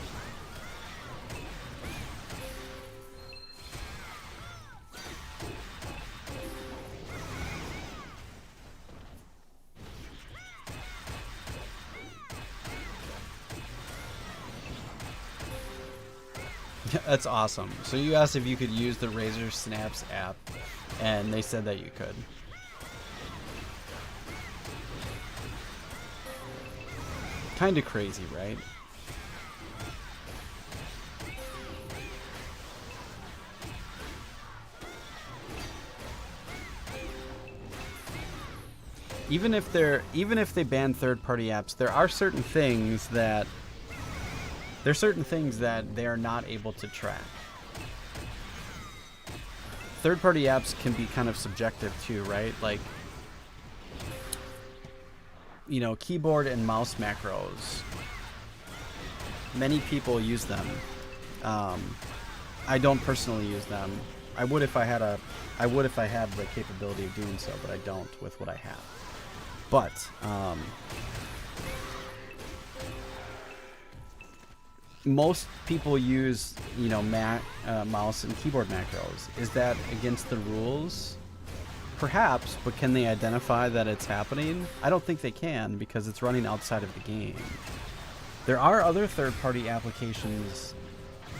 That's awesome. So you asked if you could use the Razer Snaps app, and they said that you could. Kinda crazy, right? Even if they ban third-party apps, there are certain things that they are not able to track. Third-party apps can be kind of subjective too, right? Like, you know, keyboard and mouse macros. Many people use them. I don't personally use them. I would if I had the capability of doing so, but I don't with what I have. But most people use, you know, mouse and keyboard macros. Is that against the rules? Perhaps, but can they identify that it's happening? I don't think they can, because it's running outside of the game. There are other third-party applications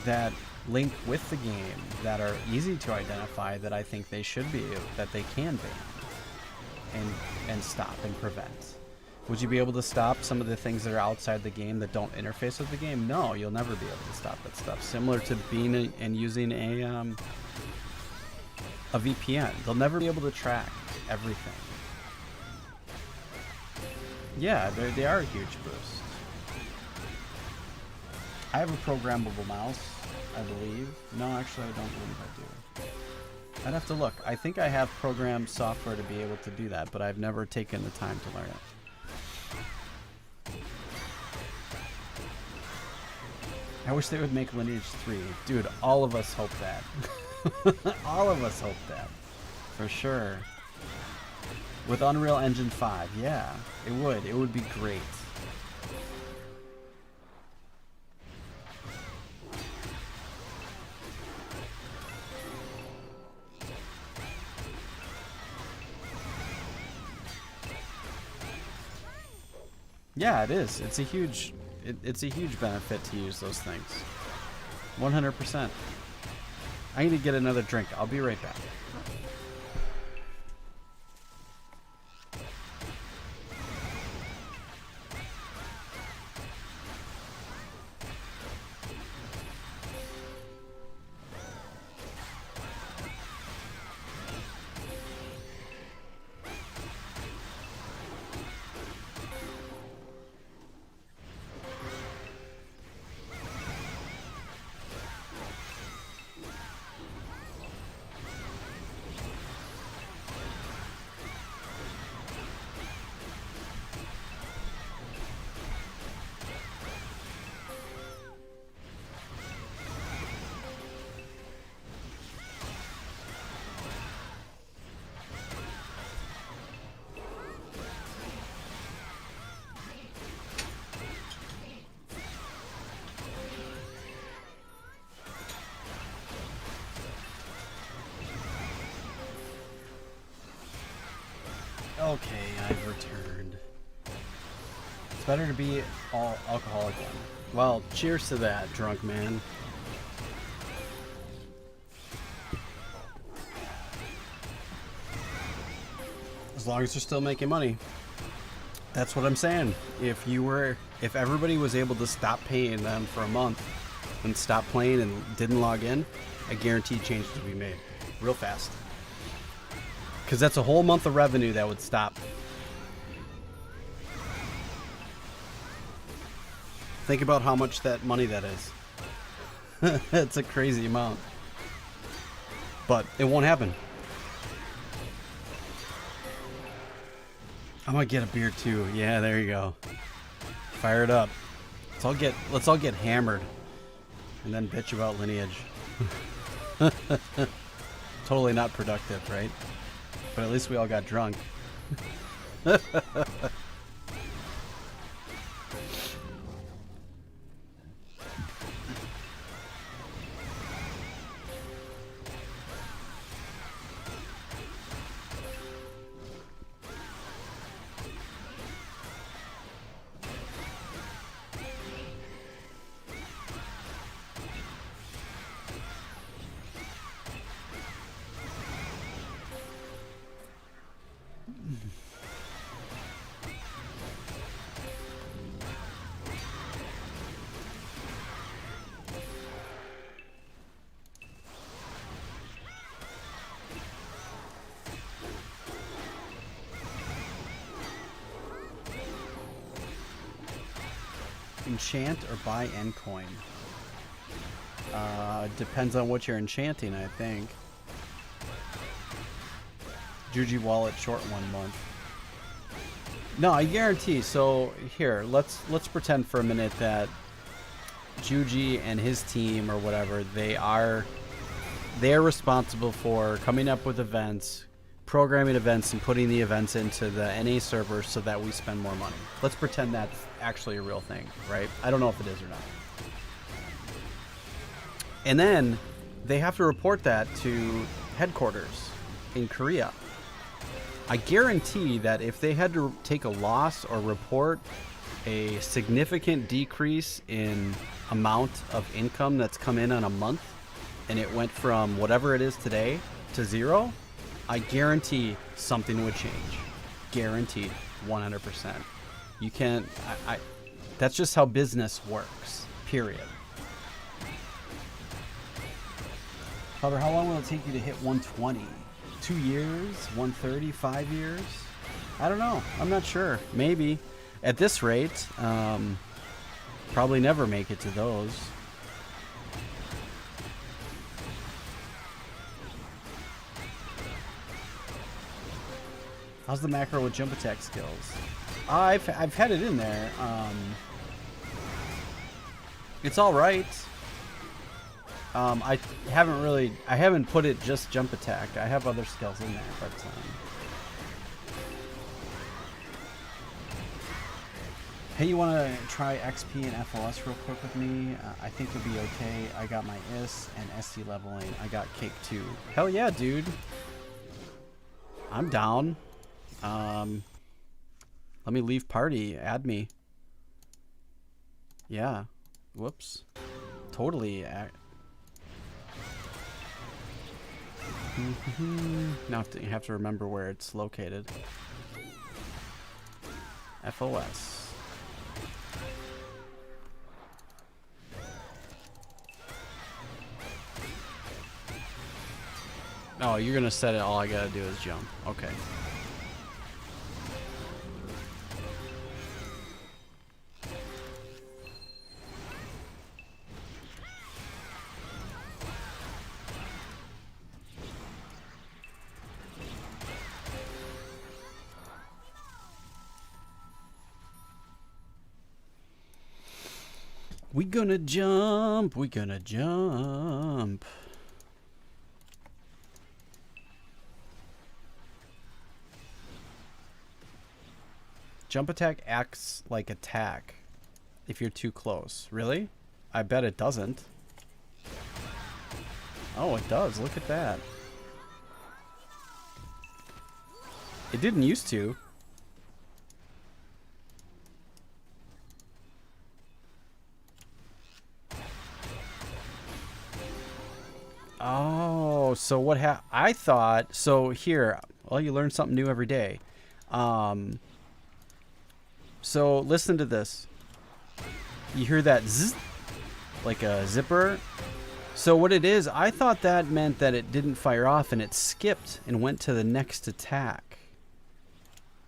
that link with the game that are easy to identify that I think they should be, that they can ban and stop and prevent. Would you be able to stop some of the things that are outside the game that don't interface with the game? No, you'll never be able to stop that stuff. Similar to being and using a VPN. They'll never be able to track everything. Yeah, they are a huge boost. I have a programmable mouse, I believe. No, actually, I don't believe I do. I'd have to look. I think I have programmed software to be able to do that, but I've never taken the time to learn it. I wish they would make Lineage 3. Dude, all of us hope that. All of us hope that. For sure. With Unreal Engine 5, yeah. It would. It would be great. Yeah, it is. It's a huge benefit to use those things. 100%. I need to get another drink. I'll be right back. Okay, I've returned. It's better to be all alcoholic then. Well, cheers to that, drunk man. As long as you're still making money. That's what I'm saying. If everybody was able to stop paying them for a month and stop playing and didn't log in, I guarantee changes would be made real fast. Because that's a whole month of revenue that would stop. Think about how much that money that is. It's a crazy amount. But it won't happen. I'm gonna get a beer too. Yeah, there you go. Fire it up. Let's all get hammered. And then bitch about Lineage. Totally not productive, right? But at least we all got drunk. Enchant or buy end coin? Depends on what you're enchanting, I think. Juji wallet short 1 month. No, I guarantee. So here, let's pretend for a minute that Juji and his team or whatever, they're responsible for coming up with events, programming events, and putting the events into the NA server so that we spend more money. Let's pretend that's actually a real thing, right? I don't know if it is or not. And then they have to report that to headquarters in Korea. I guarantee that if they had to take a loss or report a significant decrease in amount of income that's come in on a month, and it went from whatever it is today to 0, I guarantee something would change. Guaranteed, 100%. You can't, that's just how business works, period. However, how long will it take you to hit 120? 2 years? 130? 5 years? I don't know. I'm not sure. Maybe. At this rate, probably never make it to those. How's the macro with jump attack skills? I've had it in there. It's all right. I haven't put it just jump attack. I have other skills in there, but hey, you want to try XP and FOS real quick with me? I think it'll be okay. I got my IS and SC leveling. I got cake too. Hell yeah, dude. I'm down. Let me leave party. Add me. Yeah. Whoops. Totally. Now you have to remember where it's located. FOS. Oh, you're gonna set it. All I gotta do is jump. Okay. We gonna jump. We gonna jump. Jump attack acts like attack if you're too close. Really? I bet it doesn't. Oh, it does. Look at that. It didn't used to. Oh, so what I thought, so here, well, you learn something new every day. So listen to this. You hear that zzz, like a zipper? So what it is, I thought that meant that it didn't fire off and it skipped and went to the next attack.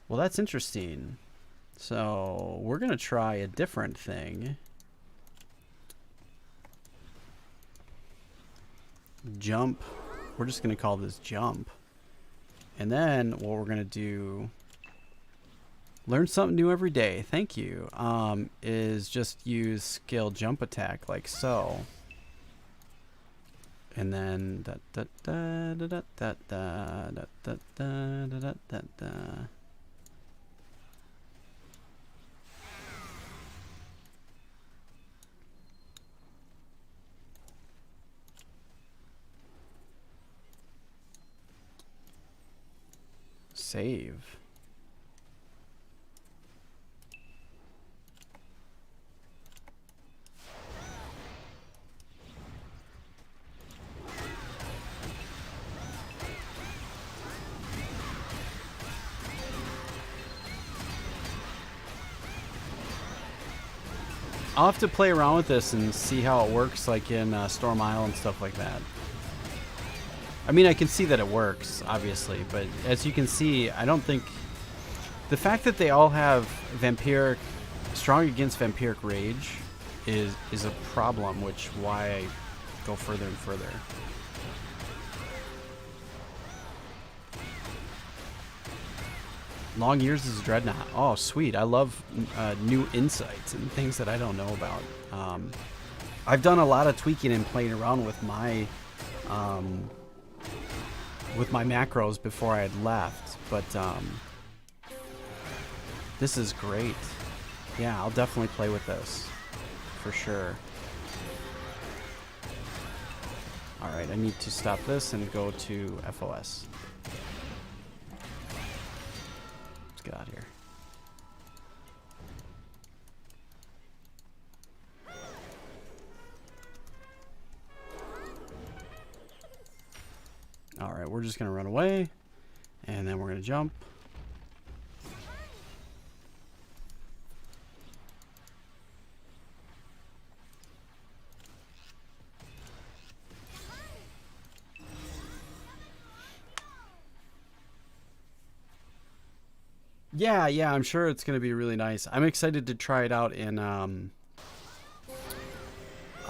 Well, that's interesting. So we're going to try a different thing. Jump. We're just going to call this jump. And then what we're going to do, learn something new every day. Thank you. Is just use skill jump attack like so. And then da da da da da da da da da da da da. Save. I'll have to play around with this and see how it works, like in Storm Isle and stuff like that. I mean, I can see that it works, obviously, but as you can see, I don't think... The fact that they all have vampiric... Strong against vampiric rage is a problem, which why I go further and further. Long years as a dreadnought. Oh, sweet. I love new insights and things that I don't know about. I've done a lot of tweaking and playing around with my macros before I had left, but this is great. Yeah, I'll definitely play with this for sure. All right, I need to stop this and go to FOS. Let's get out of here. All right, we're just gonna run away, and then we're gonna jump. Yeah, I'm sure it's gonna be really nice. I'm excited to try it out in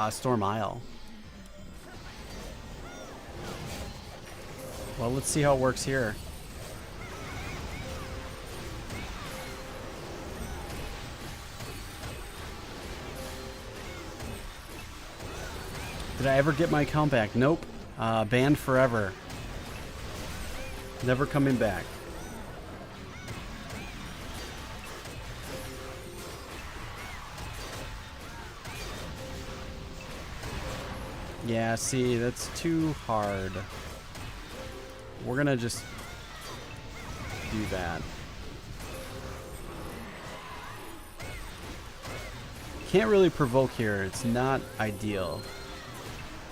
Storm Isle. Well, let's see how it works here. Did I ever get my account back? Nope. Banned forever. Never coming back. Yeah, see, that's too hard. We're gonna just do that. Can't really provoke here. It's not ideal.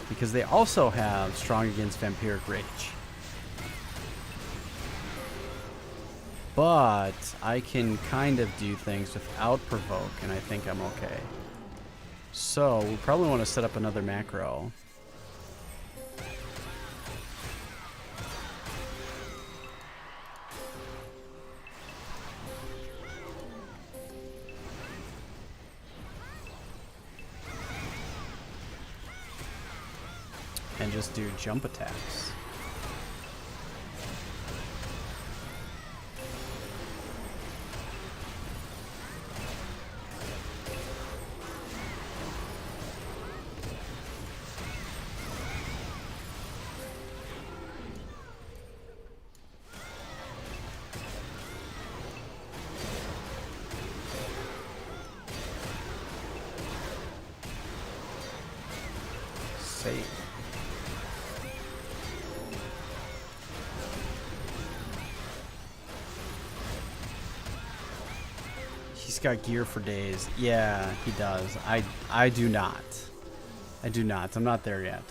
Because they also have strong against vampiric rage. But I can kind of do things without provoke, and I think I'm okay. So we probably want to set up another macro. And just do jump attacks. Save. He's got gear for days. Yeah, he does. I do not. I do not. I'm not there yet.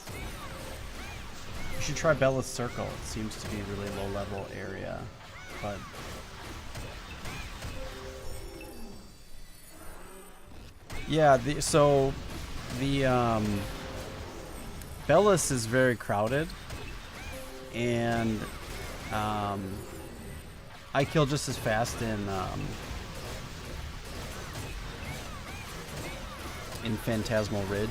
You should try Bella's Circle. It seems to be a really low level area, but yeah. So the Bellis is very crowded, and I kill just as fast in Phantasmal Ridge.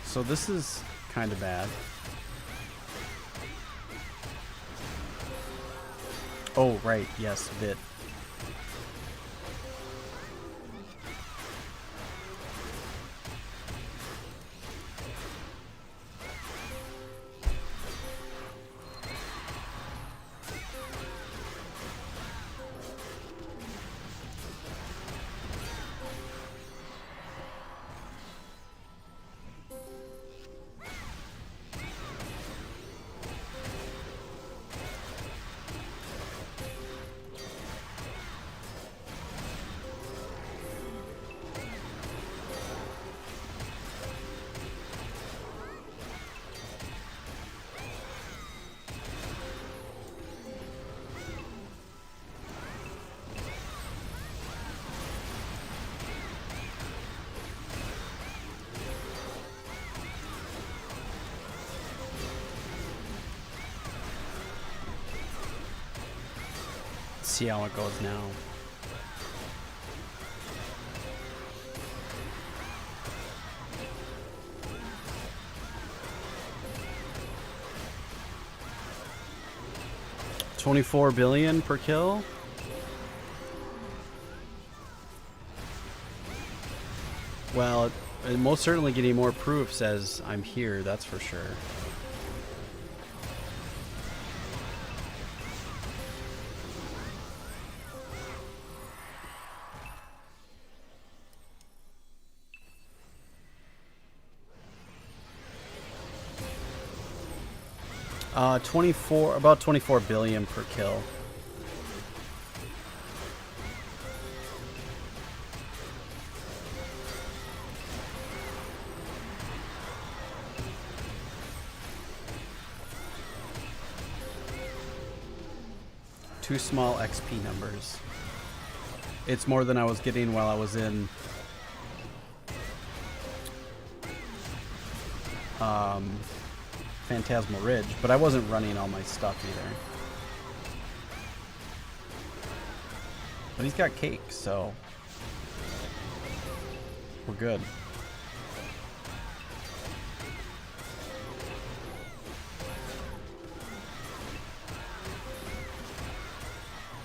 So this is kind of bad. Oh, right. Yes, Vit. See how it goes now. $24 billion per kill. Well, most certainly getting more proofs as I'm here, that's for sure. About 24 billion per kill. Too small XP numbers. It's more than I was getting while I was in Phantasmal Ridge, but I wasn't running all my stuff either. But he's got cake, so we're good.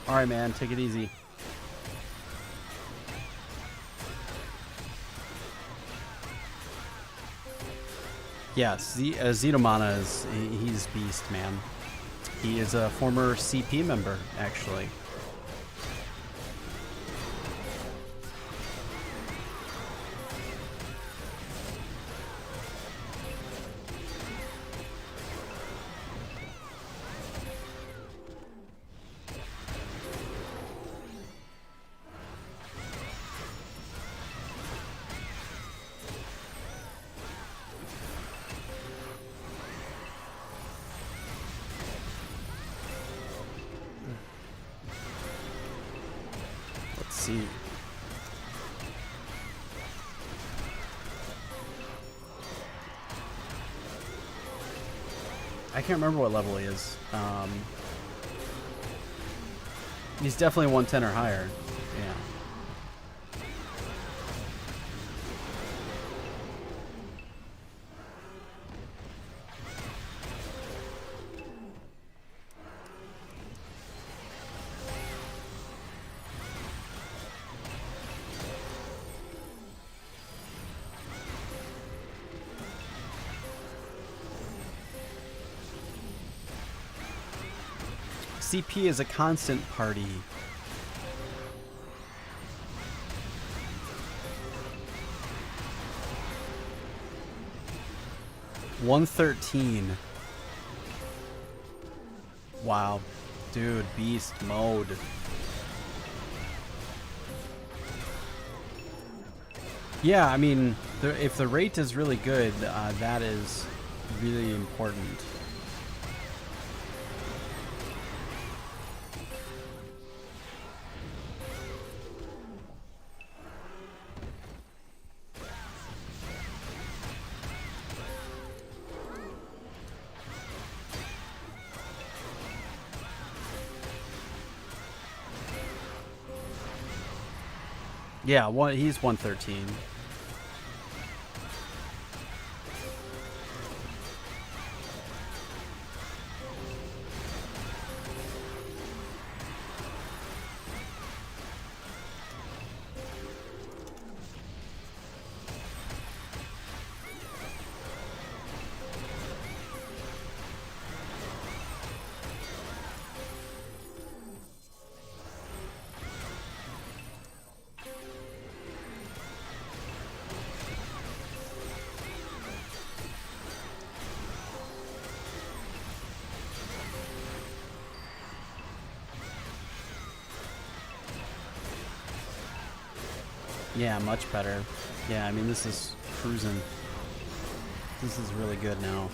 Alright, man, take it easy. Yes, Zetomana he's beast, man. He is a former CP member, actually. See. I can't remember what level he is. He's definitely 110 or higher. Yeah. CP is a constant party. 113. Wow. Dude, beast mode. Yeah, I mean, if the rate is really good, that is really important. Yeah, he's 113. Yeah, much better. Yeah, I mean, this is cruising. This is really good now.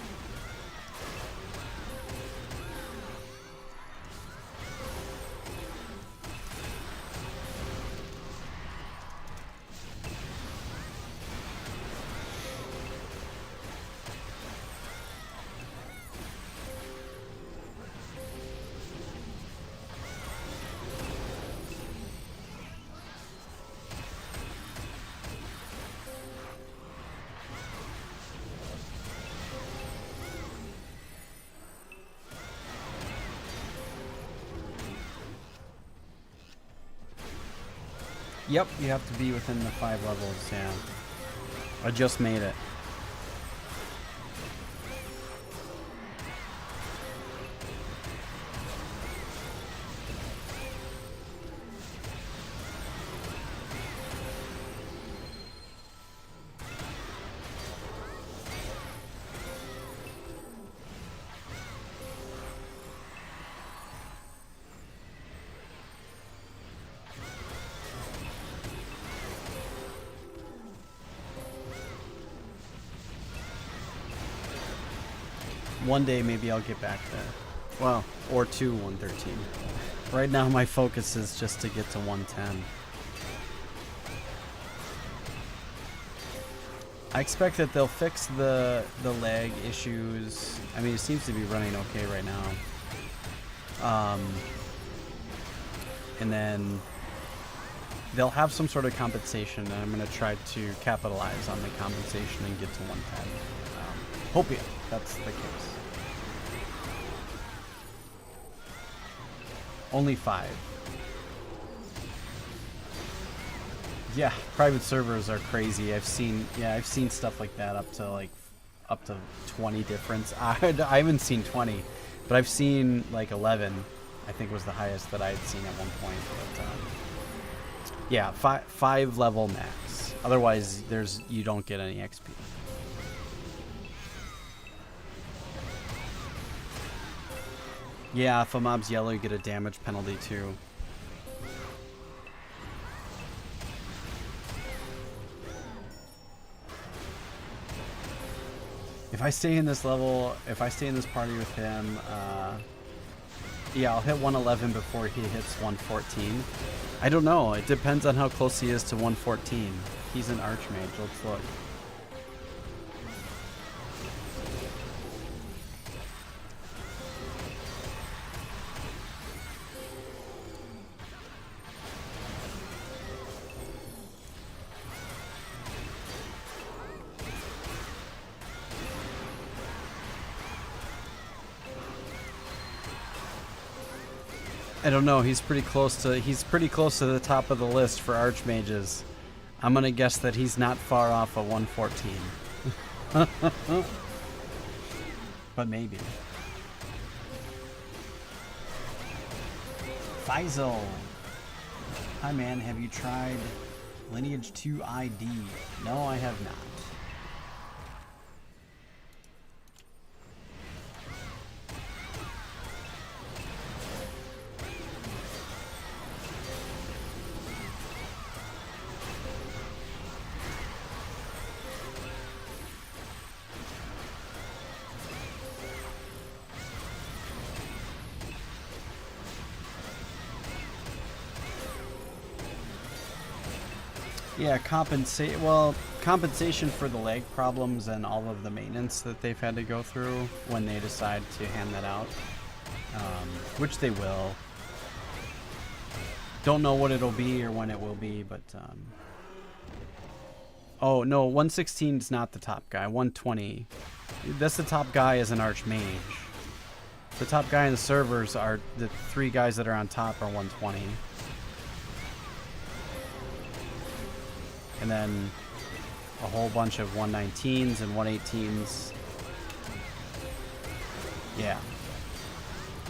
Yep, you have to be within the 5 levels, yeah. I just made it. One day maybe I'll get back there. Well, or to 113. Right now my focus is just to get to 110. I expect that they'll fix the lag issues. I mean, it seems to be running okay right now. And then they'll have some sort of compensation, and I'm going to try to capitalize on the compensation and get to 110. Hope that's the case. Only 5. Yeah, private servers are crazy. I've seen stuff like that up to 20 difference. I haven't seen 20, but I've seen like 11. I think was the highest that I had seen at one point. But, yeah, 5 level max. Otherwise, you don't get any XP. Yeah, if a mob's yellow, you get a damage penalty too. If I stay in this level, if I stay in this party with him, yeah, I'll hit 111 before he hits 114. I don't know. It depends on how close he is to 114. He's an Archmage. Let's look. I don't know. He's pretty close to the top of the list for Archmages. I'm gonna guess that he's not far off a 114. But maybe. Faisal. Hi man, have you tried Lineage 2 ID? No, I have not. Yeah, compensation for the leg problems and all of the maintenance that they've had to go through when they decide to hand that out, which they will. Don't know what it'll be or when it will be, but oh no, 116 is not the top guy. 120. That's the top guy as an archmage. The top guy in the servers are the 3 guys that are on top are 120. And then a whole bunch of 119s and 118s. Yeah.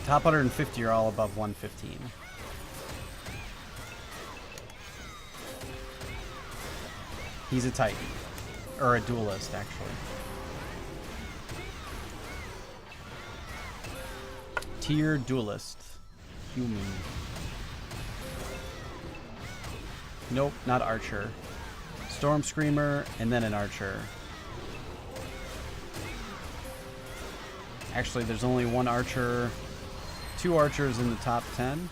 Top 150 are all above 115. He's a Titan. Or a duelist, actually. Tier duelist. Human. Nope, not archer. Storm Screamer, and then an archer. Actually, there's only one archer, 2 archers in the top 10.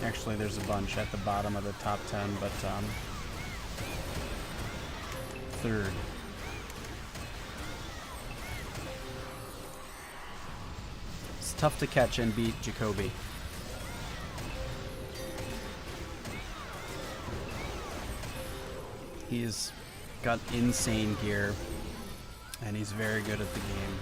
Actually, there's a bunch at the bottom of the top 10, but third. It's tough to catch and beat Jacoby. He's got insane gear, and he's very good at the game.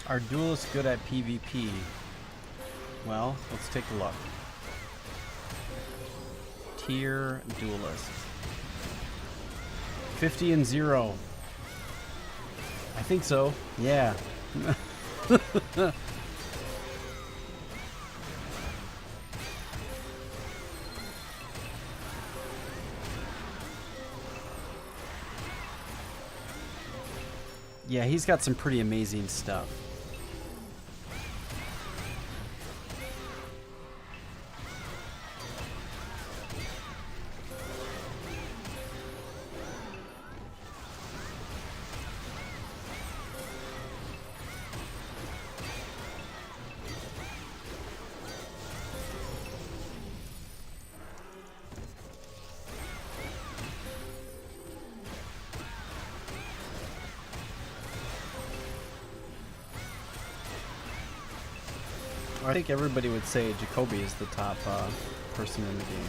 Are duelists good at PvP? Well, let's take a look. Tier duelist. 50 and 0. I think so. Yeah. Yeah, he's got some pretty amazing stuff. I think everybody would say Jacoby is the top person in the game.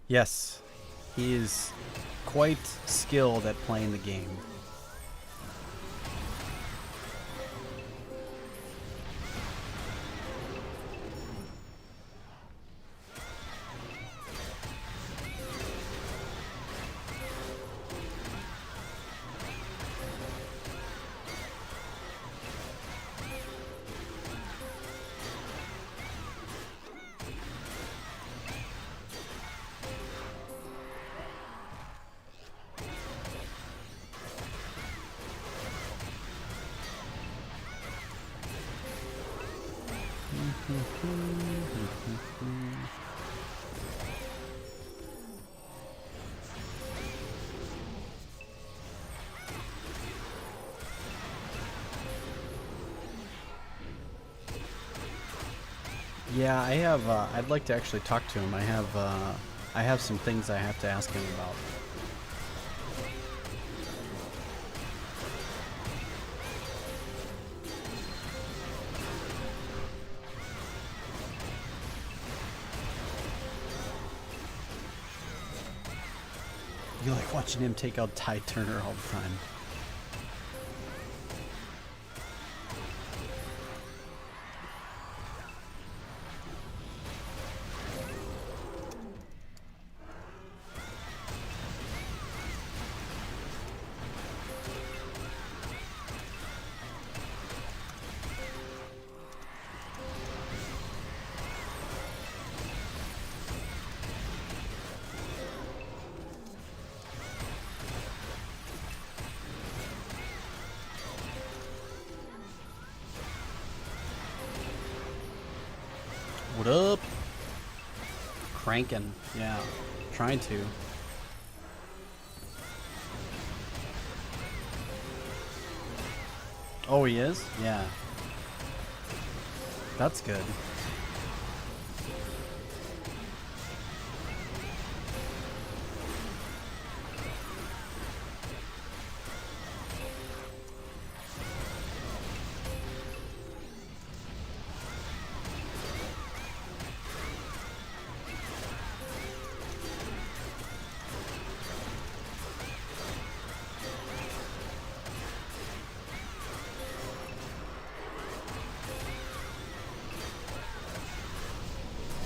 Yes, he is quite skilled at playing the game. Yeah, I have. I'd like to actually talk to him. I have. I have some things I have to ask him about. You like watching him take out Ty Turner all the time. What up? Cranking. Yeah. Trying to. Oh, he is? Yeah. That's good.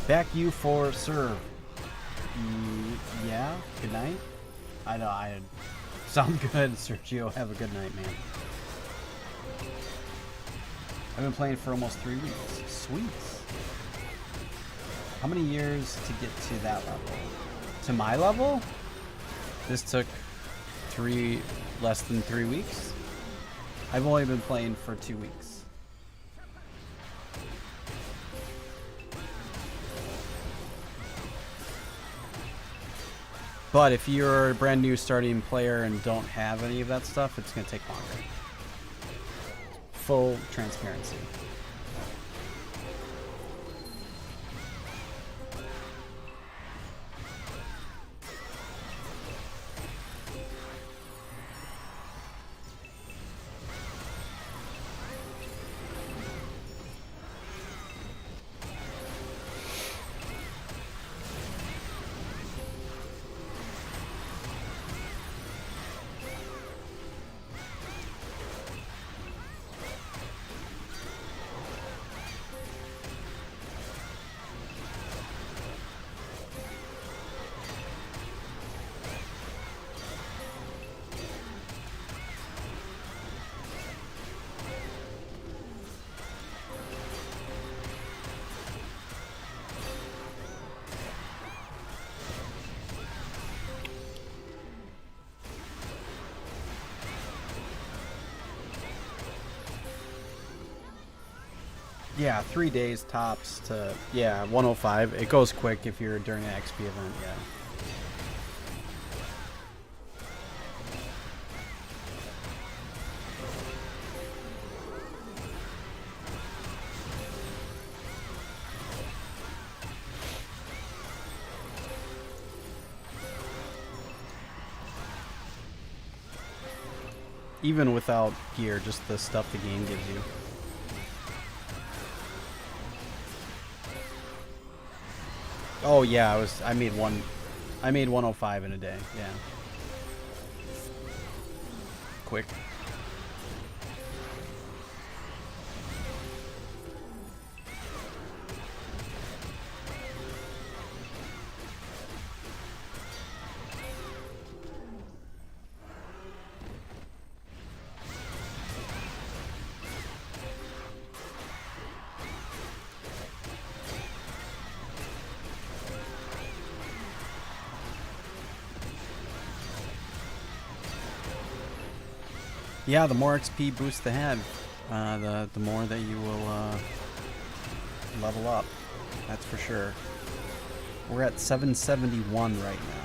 Back you for serve. Yeah, good night. I know, sound good, Sergio. Have a good night, man. I've been playing for almost 3 weeks. Sweet. How many years to get to that level? To my level? This took less than 3 weeks. I've only been playing for 2 weeks. But if you're a brand new starting player and don't have any of that stuff, it's going to take longer. Full transparency. Yeah, 3 days tops to, 105. It goes quick if you're during an XP event, yeah. Even without gear, just the stuff the game gives you. Oh yeah, I made 105 in a day, yeah. Quick. Yeah, the more XP boost they have, the more that you will level up. That's for sure. We're at 771 right now.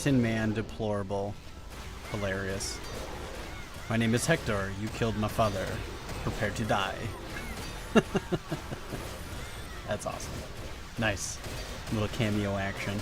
Tin Man, deplorable. Hilarious. My name is Hector. You killed my father. Prepare to die. That's awesome. Nice. Little cameo action.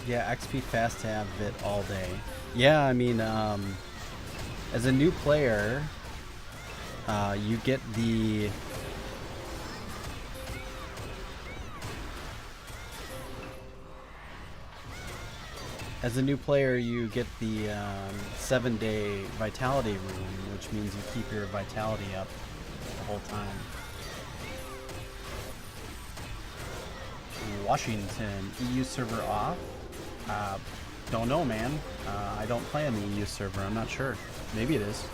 Yeah, XP fast tab bit all day. Yeah, I mean, as a new player, you get the as a new player you get the 7-day vitality rune, which means you keep your vitality up the whole time. Washington, EU server off? Don't know, man. I don't play on the EU server. I'm not sure. Maybe it is.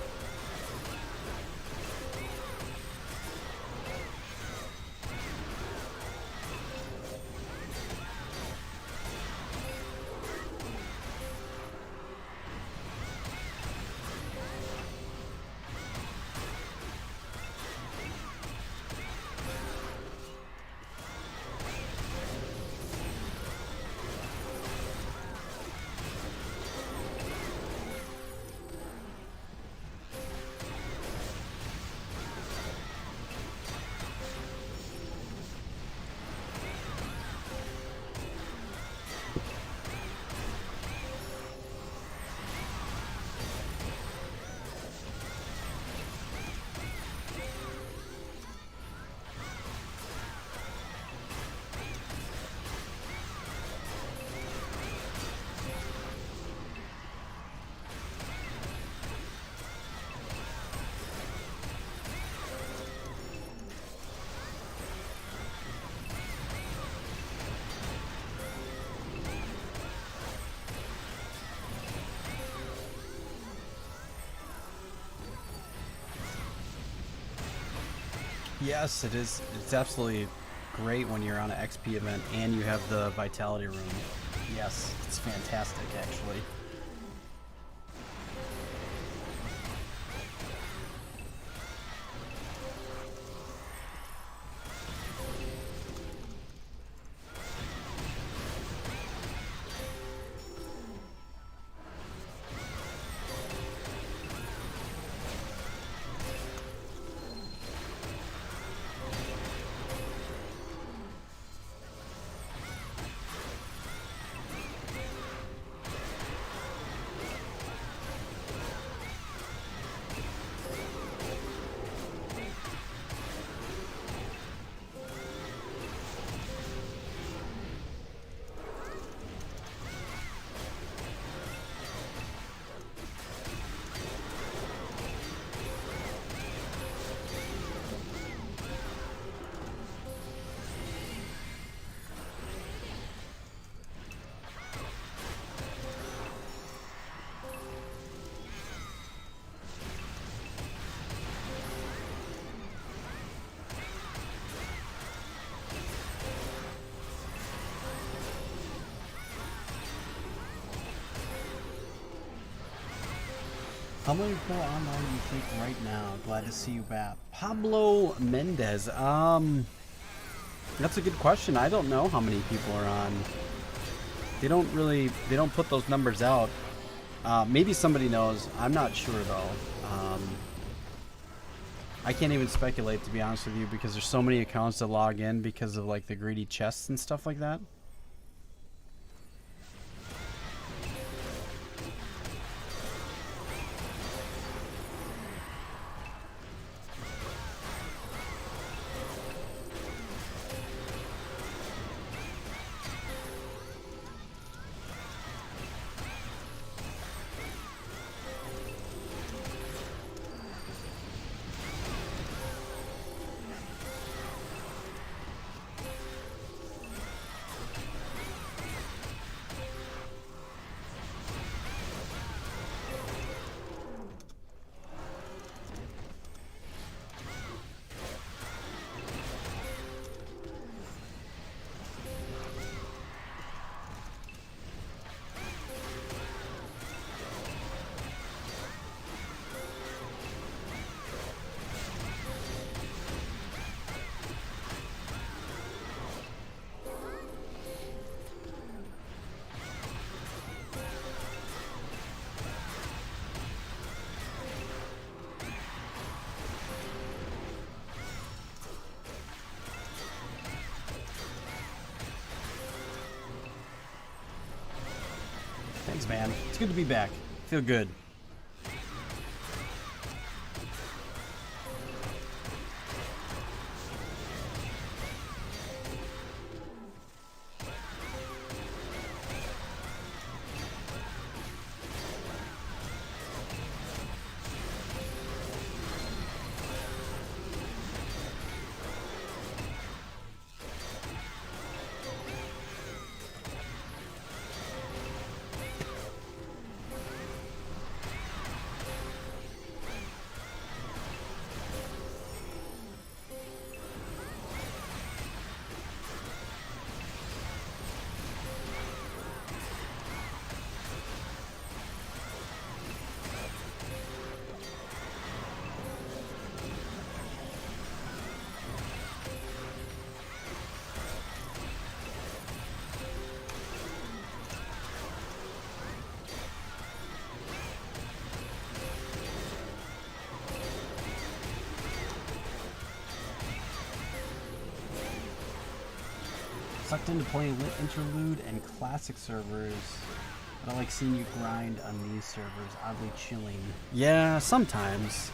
Yes, it is. It's absolutely great when you're on an XP event and you have the vitality rune. Yes, it's fantastic, actually. How many people online do you think right now? Glad to see you back. Pablo Mendez. That's a good question. I don't know how many people are on. They don't put those numbers out. Maybe somebody knows. I'm not sure though. I can't even speculate, to be honest with you, because there's so many accounts that log in because of like the greedy chests and stuff like that. Thanks, man. It's good to be back. Feel good. Sucked into playing Lit Interlude and Classic servers, but I like seeing you grind on these servers. Oddly chilling. Yeah, sometimes.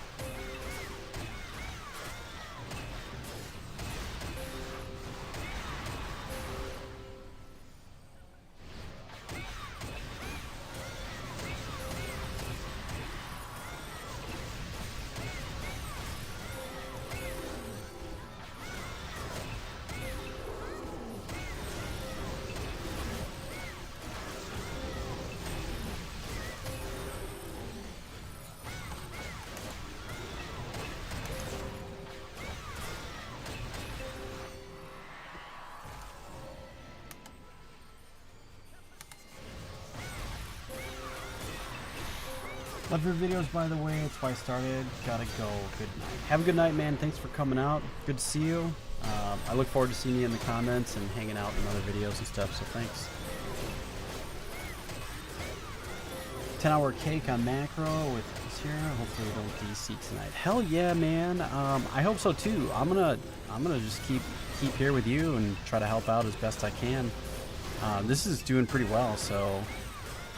Love your videos, by the way. That's why I started. Gotta go. Good night. Have a good night, man. Thanks for coming out. Good to see you. I look forward to seeing you in the comments and hanging out in other videos and stuff, so thanks. 10-hour cake on macro with Sierra. Hopefully we don't DC tonight. Hell yeah, man. I hope so too. I'm gonna just keep here with you and try to help out as best I can. This is doing pretty well, so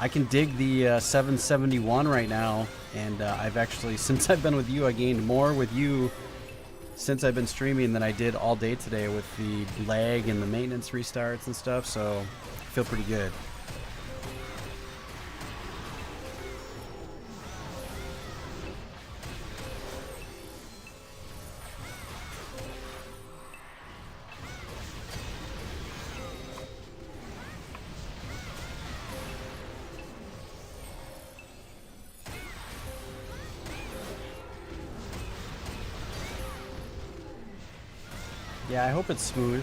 I can dig the 771 right now, and I've actually, since I've been with you, I gained more with you since I've been streaming than I did all day today with the lag and the maintenance restarts and stuff, so I feel pretty good. Yeah, I hope it's smooth.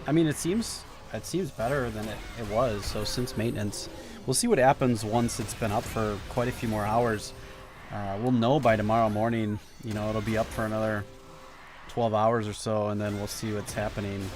I mean, it seems better than it was, so since maintenance. We'll see what happens once it's been up for quite a few more hours. We'll know by tomorrow morning. You know, it'll be up for another 12 hours or so, and then we'll see what's happening.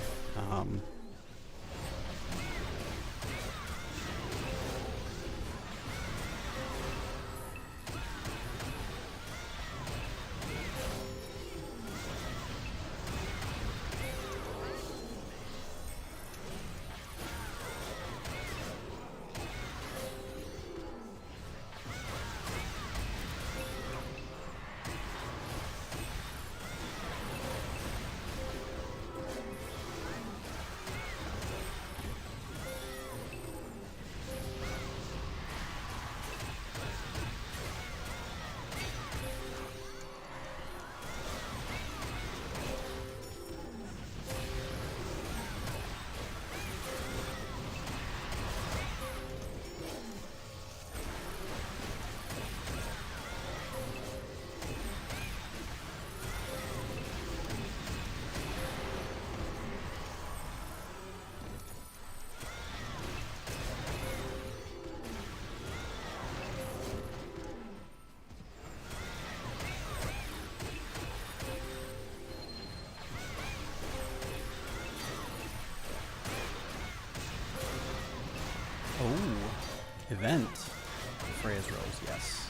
Event. Freya's Rose, yes.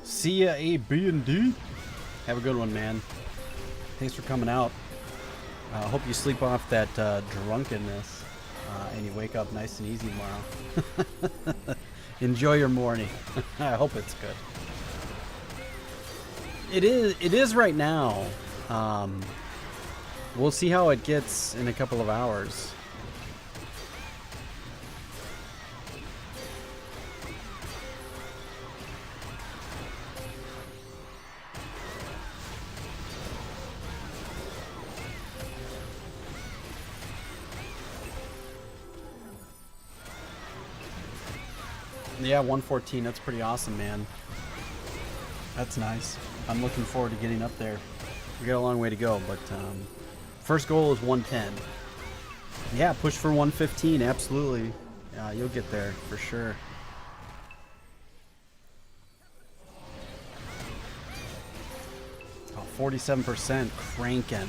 See ya, A, B, and D. Have a good one, man. Thanks for coming out. I hope you sleep off that drunkenness and you wake up nice and easy tomorrow. Enjoy your morning. I hope it's good. It is right now. We'll see how it gets in a couple of hours. Yeah, 114. That's pretty awesome, man. That's nice. I'm looking forward to getting up there. We got a long way to go, but first goal is 110. Yeah, push for 115. Absolutely. You'll get there for sure. Oh, 47% cranking.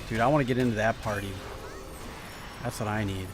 Dude, I want to get into that party. That's what I need.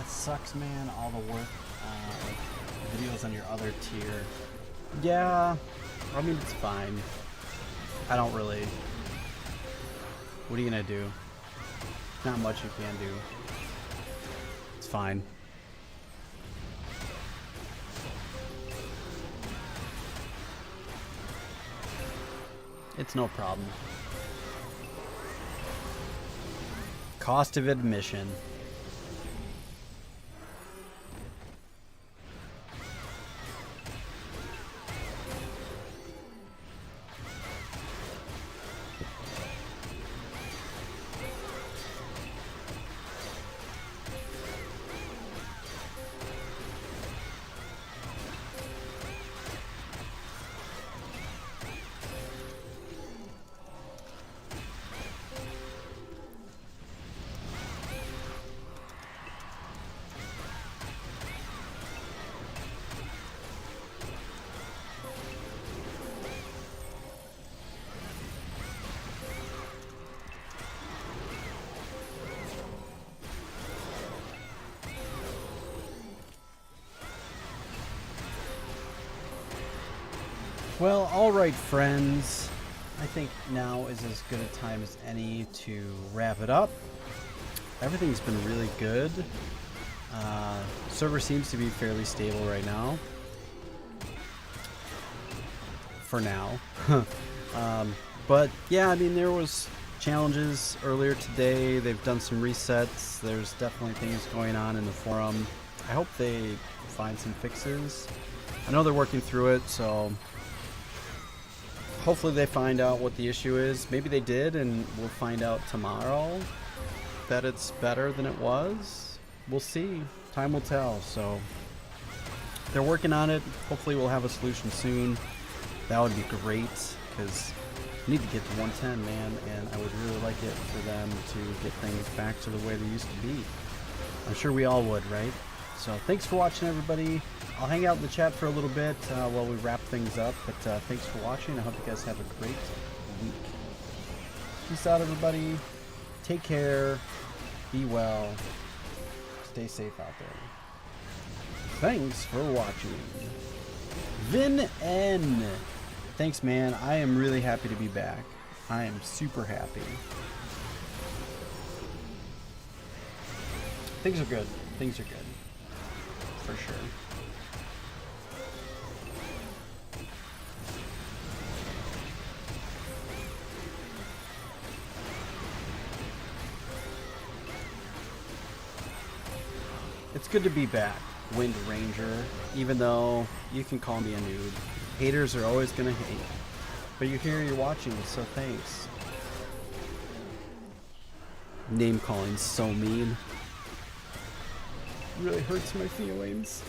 sucks, man. All the work, videos on your other tier. Yeah, I mean, it's fine. I don't really. What are you gonna do? Not much you can do. It's fine. It's no problem. Cost of admission. Well, alright friends, I think now is as good a time as any to wrap it up. Everything's been really good. Server seems to be fairly stable right now. For now. But yeah, I mean, there was challenges earlier today. They've done some resets. There's definitely things going on in the forum. I hope they find some fixes. I know they're working through it, so hopefully they find out what the issue is. Maybe they did, and we'll find out tomorrow that it's better than it was. We'll see. Time will tell. So they're working on it. Hopefully we'll have a solution soon. That would be great, because we need to get to 110, man, and I would really like it for them to get things back to the way they used to be. I'm sure we all would, right? So thanks for watching, everybody. I'll hang out in the chat for a little bit while we wrap things up, but thanks for watching. I hope you guys have a great week. Peace out, everybody. Take care. Be well. Stay safe out there. Thanks for watching. Vin N. Thanks, man. I am really happy to be back. I am super happy. Things are good. Things are good. For sure. It's good to be back, Wind Ranger, even though you can call me a noob. Haters are always gonna hate. But you're here, you're watching, so thanks. Name calling's so mean. Really hurts my feelings.